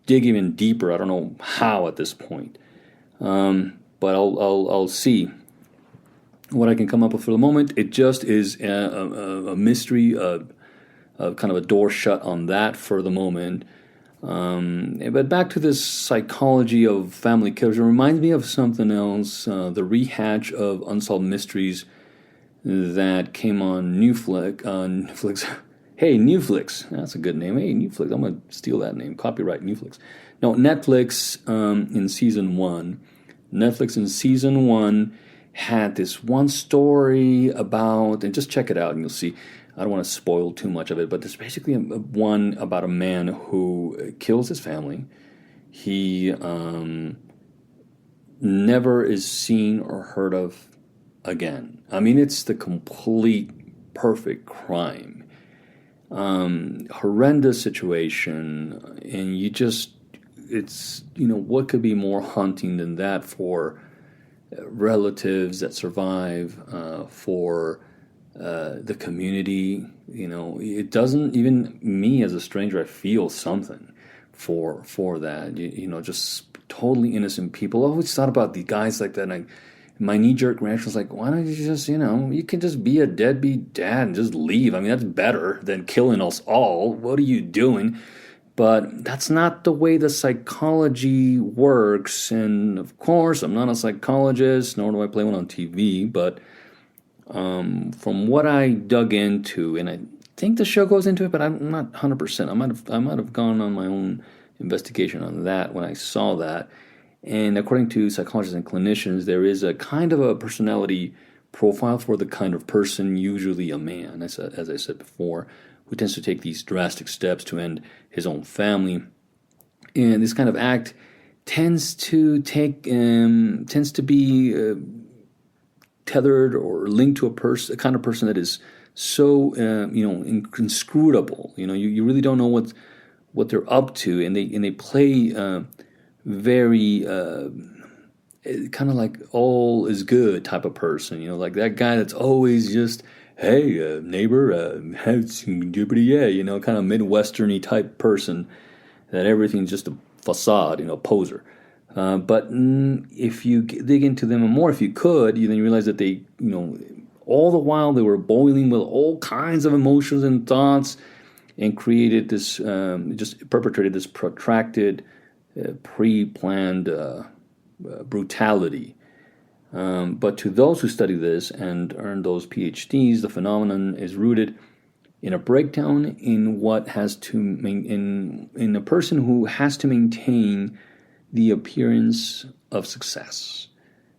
[SPEAKER 1] dig even deeper. I don't know how at this point. But I'll see what I can come up with for the moment. It just is a mystery, kind of a door shut on that for the moment. But back to this psychology of family killers, it reminds me of something else, the rehatch of Unsolved Mysteries that came on Netflix. Hey, Netflix. That's a good name. Hey, Netflix. I'm going to steal that name. Copyright Netflix. No, Netflix in Season 1. Netflix in Season 1 had this one story about, and just check it out and you'll see. I don't want to spoil too much of it, but there's basically one about a man who kills his family. He never is seen or heard of again. I mean, it's the complete perfect crime. Horrendous situation, and it's, what could be more haunting than that for relatives that survive, for the community. It doesn't, even me as a stranger, I feel something for that. Just totally innocent people. I always thought about the guys like that, and my knee-jerk reaction was like, why don't you just, you can just be a deadbeat dad and just leave. I mean, that's better than killing us all. What are you doing? But that's not the way the psychology works. And of course, I'm not a psychologist, nor do I play one on TV. But from what I dug into, and I think the show goes into it, but I'm not 100%. I might have gone on my own investigation on that when I saw that. And according to psychologists and clinicians, there is a kind of a personality profile for the kind of person, usually a man, as I said before, who tends to take these drastic steps to end his own family. And this kind of act tends to be tethered or linked to a kind of person that is so inscrutable. You really don't know what they're up to, and they play very kind of like all is good type of person. Like that guy that's always just, hey, neighbor, how's Jupiter? Yeah, kind of Midwesterny type person that everything's just a facade, poser. But if you dig into them more, if you could, then you realize that they, all the while they were boiling with all kinds of emotions and thoughts, and created this, just perpetrated this protracted, pre-planned brutality. But to those who study this and earn those PhDs, the phenomenon is rooted in a breakdown in what has to in a person who has to maintain the appearance of success.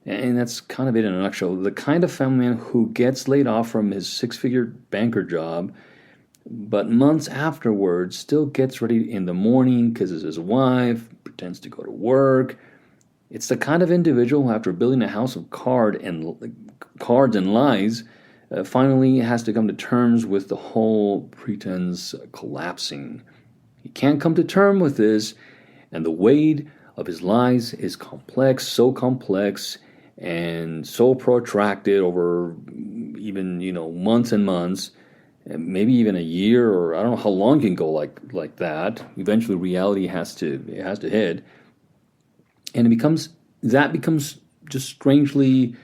[SPEAKER 1] And that's kind of it in a nutshell. The kind of family man who gets laid off from his six-figure banker job, but months afterwards still gets ready in the morning, kisses his wife, pretends to go to work. It's the kind of individual who, after building a house of cards and lies, finally has to come to terms with the whole pretense collapsing. He can't come to terms with this, and the weight of his lies is so complex, and so protracted over even, months and months, and maybe even a year, or I don't know how long it can go like that. Eventually reality has to hit. And it becomes just strangely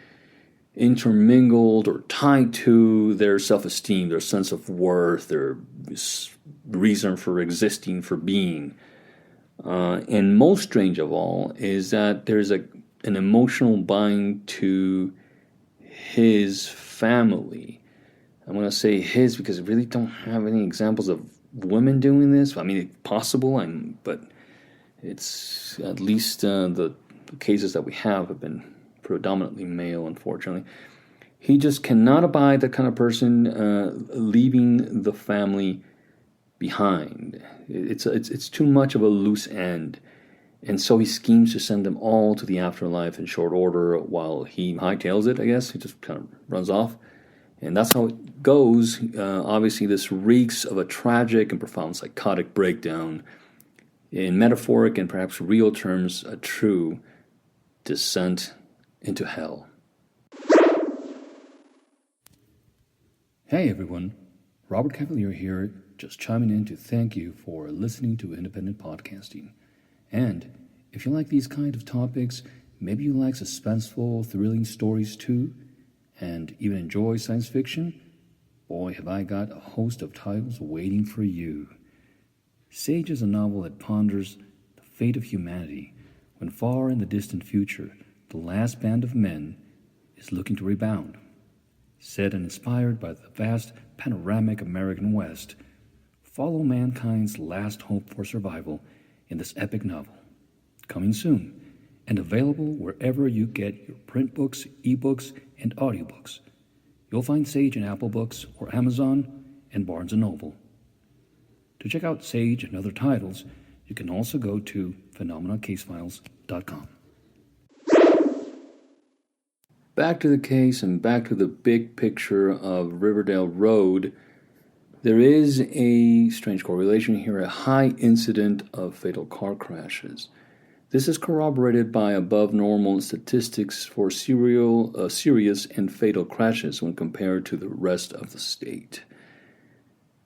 [SPEAKER 1] intermingled or tied to their self-esteem, their sense of worth, their reason for existing, for being. And most strange of all is that there's an emotional bind to his family. I'm going to say his because I really don't have any examples of women doing this. I mean, it's possible, but it's at least the cases that we have been predominantly male, unfortunately. He just cannot abide that kind of person leaving the family behind. It's too much of a loose end. And so he schemes to send them all to the afterlife in short order while he hightails it, I guess. He just kind of runs off. And that's how it goes. Obviously, this reeks of a tragic and profound psychotic breakdown. In metaphoric and perhaps real terms, a true descent into hell. Hey everyone, Robert Cavalier here, just chiming in to thank you for listening to independent podcasting. And if you like these kind of topics, maybe you like suspenseful, thrilling stories too, and even enjoy science fiction, boy have I got a host of titles waiting for you. Sage is a novel that ponders the fate of humanity when far in the distant future, the last band of men is looking to rebound. Set and inspired by the vast panoramic American West, follow mankind's last hope for survival in this epic novel. Coming soon, and available wherever you get your print books, ebooks, and audiobooks. You'll find Sage in Apple Books or Amazon and Barnes & Noble. To check out Sage and other titles, you can also go to phenomenacasefiles.com. Back to the case and back to the big picture of Riverdale Road. There is a strange correlation here, a high incident of fatal car crashes. This is corroborated by above normal statistics for serious and fatal crashes when compared to the rest of the state.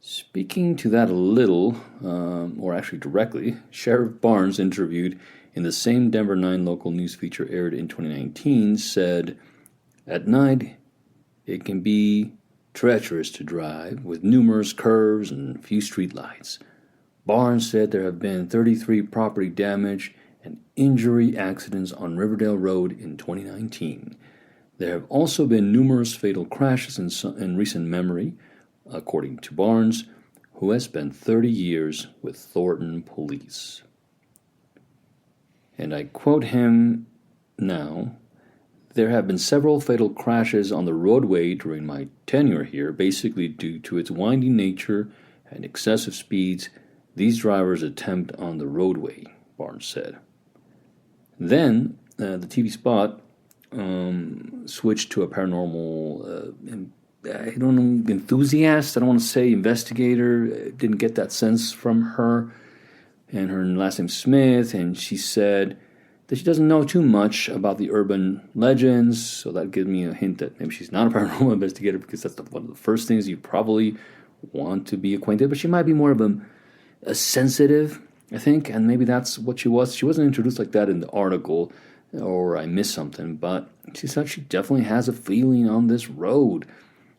[SPEAKER 1] Speaking to that a little, or actually directly, Sheriff Barnes, interviewed in the same Denver 9 local news feature aired in 2019, said, "At night, it can be treacherous to drive, with numerous curves and few street lights." Barnes said there have been 33 property damage and injury accidents on Riverdale Road in 2019. There have also been numerous fatal crashes in recent memory, according to Barnes, who has spent 30 years with Thornton Police. And I quote him now, "There have been several fatal crashes on the roadway during my tenure here, basically due to its winding nature and excessive speeds these drivers attempt on the roadway," Barnes said. Then the TV spot switched to a paranormal enthusiast. I don't want to say investigator. Didn't get that sense from her. And her last name Smith, and she said that she doesn't know too much about the urban legends, so that gives me a hint that maybe she's not a paranormal investigator, because that's one of the first things you probably want to be acquainted. But she might be more of a sensitive, I think, and maybe that's what she was. She wasn't introduced like that in the article, or I missed something, but she said she definitely has a feeling on this road.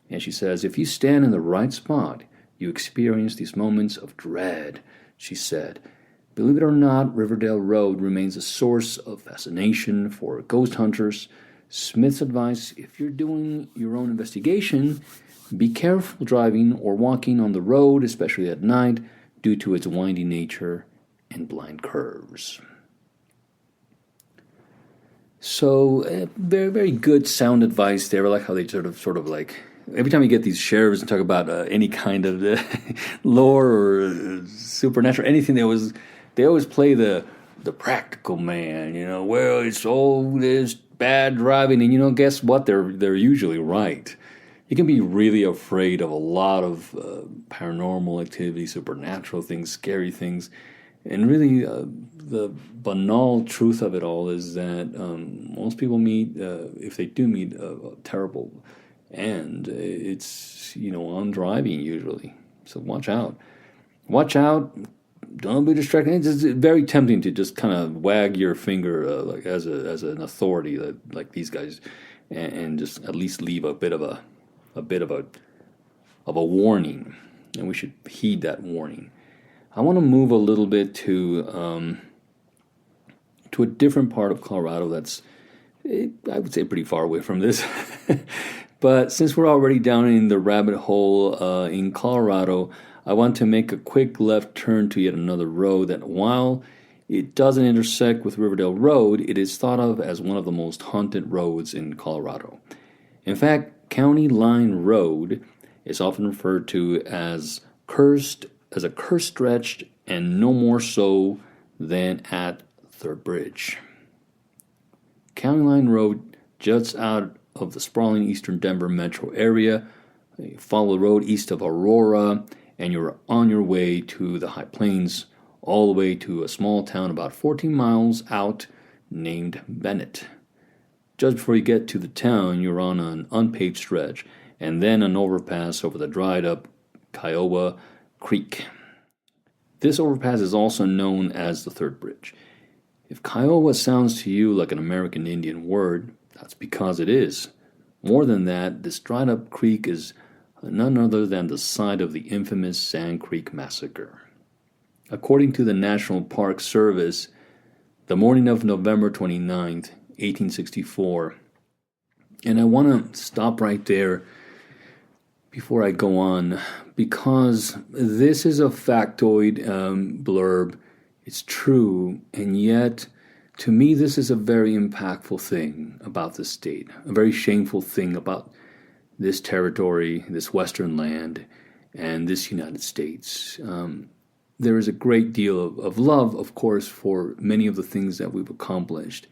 [SPEAKER 1] And she says, "If you stand in the right spot, you experience these moments of dread," she said. Believe it or not, Riverdale Road remains a source of fascination for ghost hunters. Smith's advice: if you're doing your own investigation, be careful driving or walking on the road, especially at night, due to its windy nature and blind curves. So, very, very good sound advice there. I like how they sort of like, every time you get these sheriffs and talk about any kind of lore or supernatural, anything, they always play the practical man, well, it's all this bad driving, and guess what? They're usually right. You can be really afraid of a lot of paranormal activity, supernatural things, scary things, and really the banal truth of it all is that most people meet, if they do meet, a terrible end. It's on driving usually. So watch out. Don't be distracted. It's very tempting to just kind of wag your finger like as an authority like these guys, and just at least leave a bit of a warning, and we should heed that warning. I want to move a little bit to a different part of Colorado that's, I would say, pretty far away from this. But since we're already down in the rabbit hole in Colorado, I want to make a quick left turn to yet another road that, while it doesn't intersect with Riverdale Road, it is thought of as one of the most haunted roads in Colorado. In fact, County Line Road is often referred to as a cursed stretch, and no more so than at Third Bridge. County Line Road juts out of the sprawling eastern Denver metro area. You follow the road east of Aurora, and you're on your way to the High Plains, all the way to a small town about 14 miles out named Bennett. Just before you get to the town, you're on an unpaved stretch, and then an overpass over the dried-up Kiowa Creek. This overpass is also known as the Third Bridge. If Kiowa sounds to you like an American Indian word, that's because it is. More than that, this dried-up creek is none other than the site of the infamous Sand Creek Massacre. According to the National Park Service, the morning of November 29th, 1864, and I want to stop right there before I go on, because this is a factoid blurb. It's true, and yet, to me, this is a very impactful thing about the state, a very shameful thing about this territory, this Western land, and this United States. There is a great deal of love, of course, for many of the things that we've accomplished,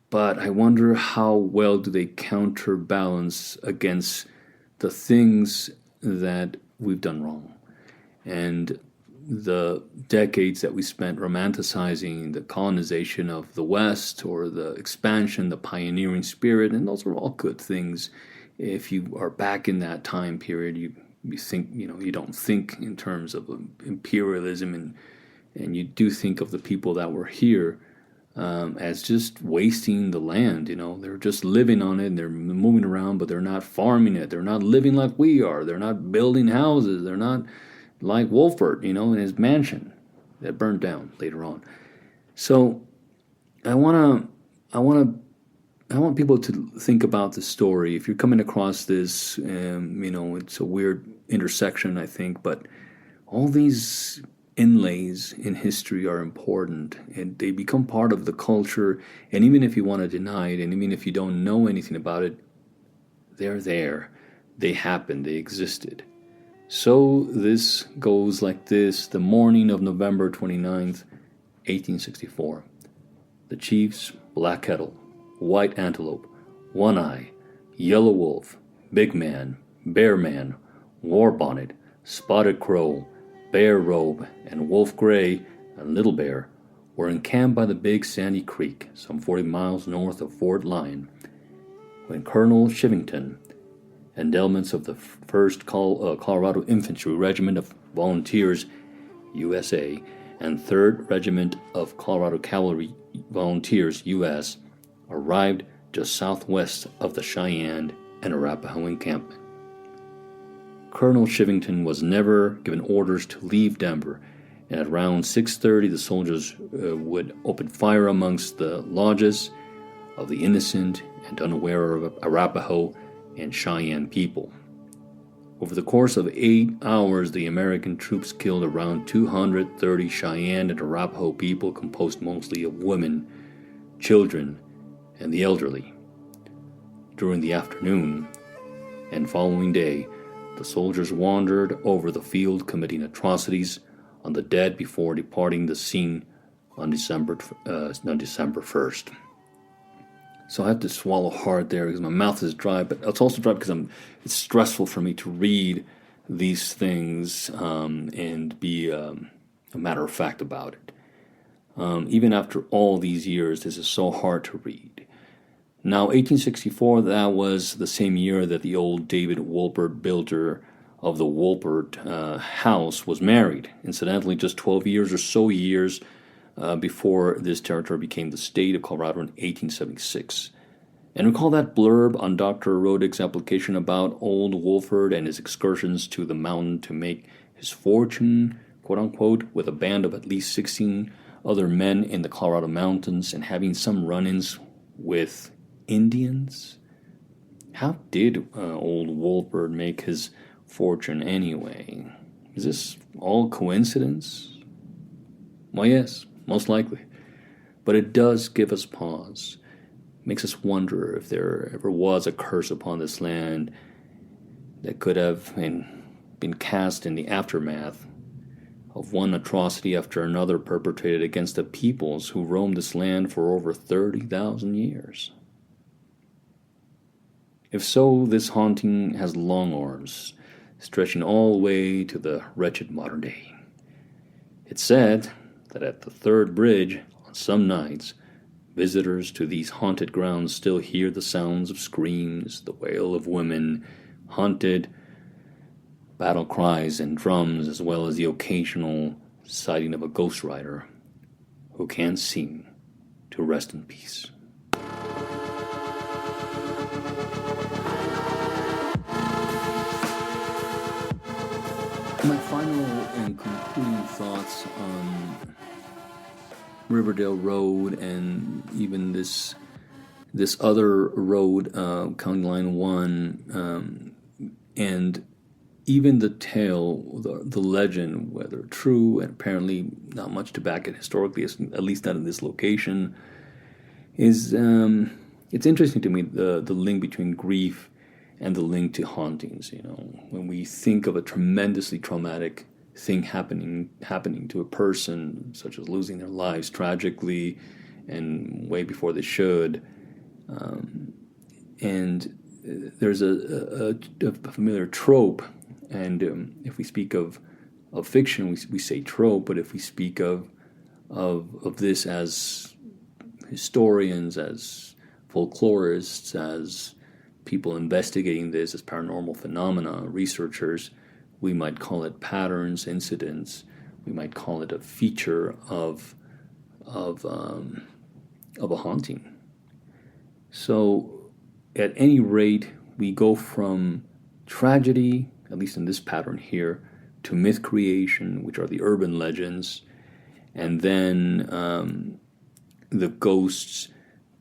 [SPEAKER 1] but I wonder how well do they counterbalance against the things that we've done wrong, and the decades that we spent romanticizing the colonization of the West, or the expansion, the pioneering spirit, and those are all good things. If you are back in that time period, you think, you don't think in terms of imperialism, and you do think of the people that were here as just wasting the land. They're just living on it, and they're moving around, but they're not farming it. They're not living like we are. They're not building houses. They're not like Wolfert, in his mansion that burned down later on. So I want people to think about this story. If you're coming across this, it's a weird intersection, I think, but all these inlays in history are important, and they become part of the culture. And even if you want to deny it, and even if you don't know anything about it, they're there. They happened. They existed. So this goes like this. The morning of November 29th, 1864. The chiefs, Black Kettle, White Antelope, One Eye, Yellow Wolf, Big Man, Bear Man, War Bonnet, Spotted Crow, Bear Robe, and Wolf Gray and Little Bear were encamped by the Big Sandy Creek, some 40 miles north of Fort Lyon, when Colonel Shivington and elements of the 1st Colorado Infantry Regiment of Volunteers, USA, and 3rd Regiment of Colorado Cavalry Volunteers, U.S., arrived just southwest of the Cheyenne and Arapaho encampment. Colonel Shivington was never given orders to leave Denver, and at around 6:30 the soldiers would open fire amongst the lodges of the innocent and unaware of Arapaho and Cheyenne people. Over the course of 8 hours, the American troops killed around 230 Cheyenne and Arapaho people, composed mostly of women, children, and the elderly. During the afternoon and following day, the soldiers wandered over the field, committing atrocities on the dead before departing the scene on December 1st. So I have to swallow hard there because my mouth is dry, but it's also dry because it's stressful for me to read these things and be a matter of fact about it. Even after all these years, this is so hard to read. Now, 1864, that was the same year that the old David Wolpert, builder of the Wolpert house, was married. Incidentally, just 12 years or so before this territory became the state of Colorado in 1876. And recall that blurb on Dr. Rodig's application about old Wolfert and his excursions to the mountain to make his fortune, quote-unquote, with a band of at least 16 other men in the Colorado mountains and having some run-ins with Indians? How did old Wolfert make his fortune anyway? Is this all coincidence? Well, yes, most likely. But it does give us pause. makes us wonder if there ever was a curse upon this land that could have been cast in the aftermath of one atrocity after another perpetrated against the peoples who roamed this land for over 30,000 years. If so, this haunting has long arms, stretching all the way to the wretched modern day. It's said that at the third bridge, on some nights, visitors to these haunted grounds still hear the sounds of screams, the wail of women, haunted battle cries and drums, as well as the occasional sighting of a ghost rider who can't seem to rest in peace. My final and concluding thoughts on Riverdale Road and even this other road, County Line 1, and even the tale, the legend, whether true, and apparently not much to back it historically, at least not in this location, is it's interesting to me, the link between grief and the link to hauntings. When we think of a tremendously traumatic thing happening to a person, such as losing their lives tragically and way before they should, and there's a familiar trope. And if we speak of fiction, we say trope. But if we speak of this as historians, as folklorists, as people investigating this as paranormal phenomena, researchers, we might call it patterns, incidents. We might call it a feature of a haunting. So, at any rate, we go from tragedy, at least in this pattern here, to myth creation, which are the urban legends, and then the ghosts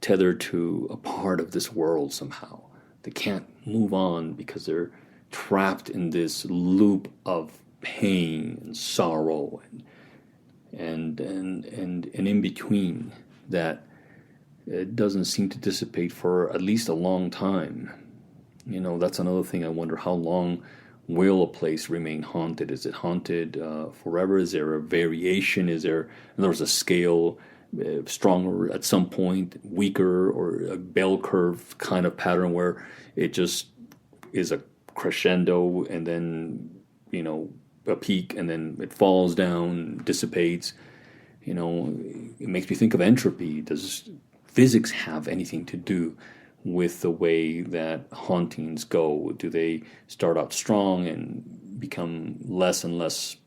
[SPEAKER 1] tethered to a part of this world somehow. They can't move on because they're trapped in this loop of pain and sorrow and in between that it doesn't seem to dissipate for at least a long time. That's another thing. I wonder, how long will a place remain haunted? Is it haunted forever? Is there a variation? Is there, in other words, a scale, stronger at some point, weaker, or a bell curve kind of pattern where it just is a crescendo and then, a peak and then it falls down, dissipates? It makes me think of entropy. Does physics have anything to do with the way that hauntings go? Do they start out strong and become less and less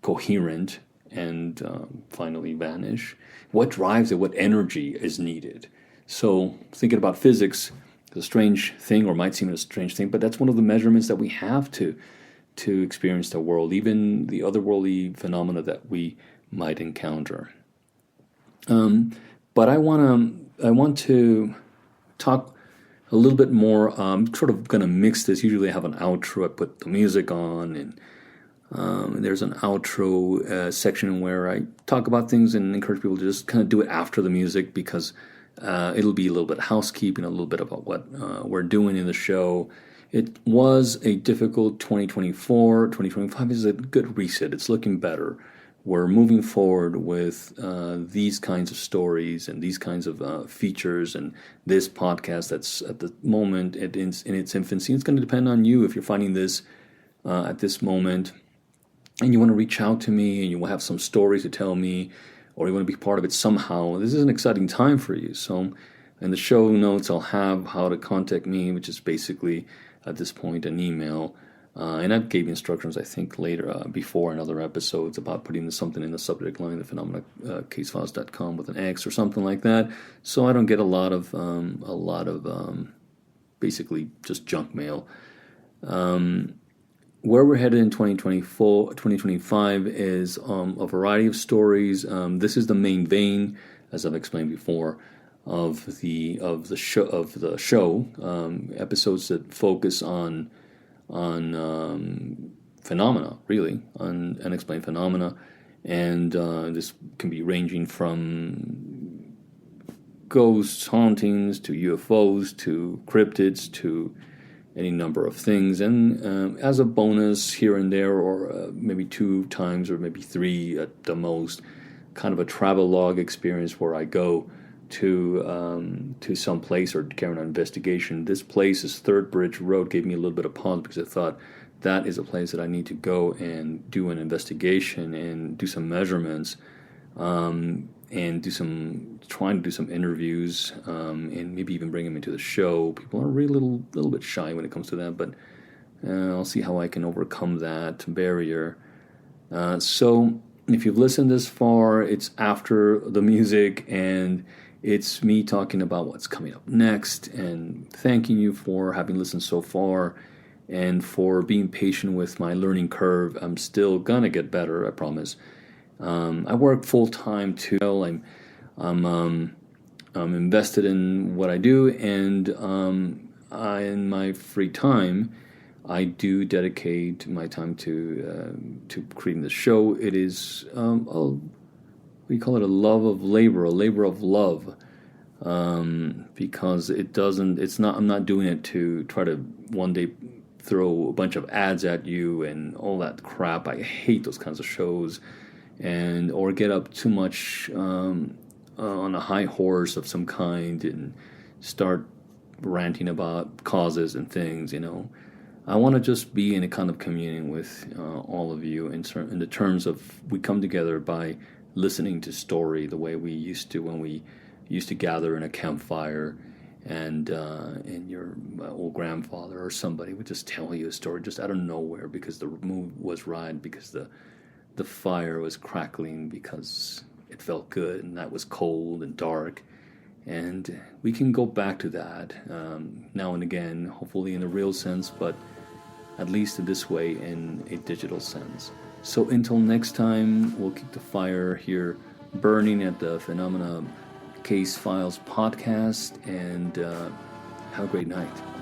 [SPEAKER 1] coherent and finally vanish? What drives it? What energy is needed? So thinking about physics is a strange thing, or might seem a strange thing, but that's one of the measurements that we have to experience the world, even the otherworldly phenomena that we might encounter. But I want to talk a little bit more. I'm sort of going to mix this. Usually I have an outro. I put the music on, and there's an outro section where I talk about things and encourage people to just kind of do it after the music, because it'll be a little bit of housekeeping, a little bit about what we're doing in the show. It was a difficult 2024. 2025 is a good reset. It's looking better. We're moving forward with these kinds of stories and these kinds of features, and this podcast that's at the moment in its infancy. It's going to depend on you if you're finding this at this moment and you want to reach out to me and you will have some stories to tell me, or you want to be part of it somehow. This is an exciting time for you. So in the show notes, I'll have how to contact me, which is basically at this point an email. And I gave instructions, I think, later, before in other episodes about putting something in the subject line, the phenomena casefiles.com with an X or something like that, so I don't get a lot of basically just junk mail. Where we're headed in 2025 is a variety of stories. This is the main vein, as I've explained before, of the show. Episodes that focus on phenomena, really, on unexplained phenomena, and this can be ranging from ghosts, hauntings, to UFOs, to cryptids, to any number of things. And as a bonus here and there, or maybe 2 times or maybe 3 at the most, kind of a travel log experience where I go to some place or carry on an investigation. This place is Third Bridge Road. Gave me a little bit of pause because I thought that is a place that I need to go and do an investigation and do some measurements, and trying to do some interviews, and maybe even bring them into the show. People are really little bit shy when it comes to that, but I'll see how I can overcome that barrier. So if you've listened this far, it's after the music, and it's me talking about what's coming up next, and thanking you for having listened so far, and for being patient with my learning curve. I'm still gonna get better, I promise. I work full time too. I'm invested in what I do, and in my free time, I do dedicate my time to creating the show. It is we call it a labor of love, because I'm not doing it to try to one day throw a bunch of ads at you and all that crap. I hate those kinds of shows, or get up too much on a high horse of some kind and start ranting about causes and things. I want to just be in a kind of communion with all of you in the terms of we come together by listening to story the way we used to when we used to gather in a campfire, and your old grandfather or somebody would just tell you a story just out of nowhere because the mood was right, because the fire was crackling, because it felt good and that was cold and dark. And we can go back to that now and again, hopefully in a real sense, but at least in this way in a digital sense. So until next time, we'll keep the fire here burning at the Phenomena Case Files podcast, and have a great night.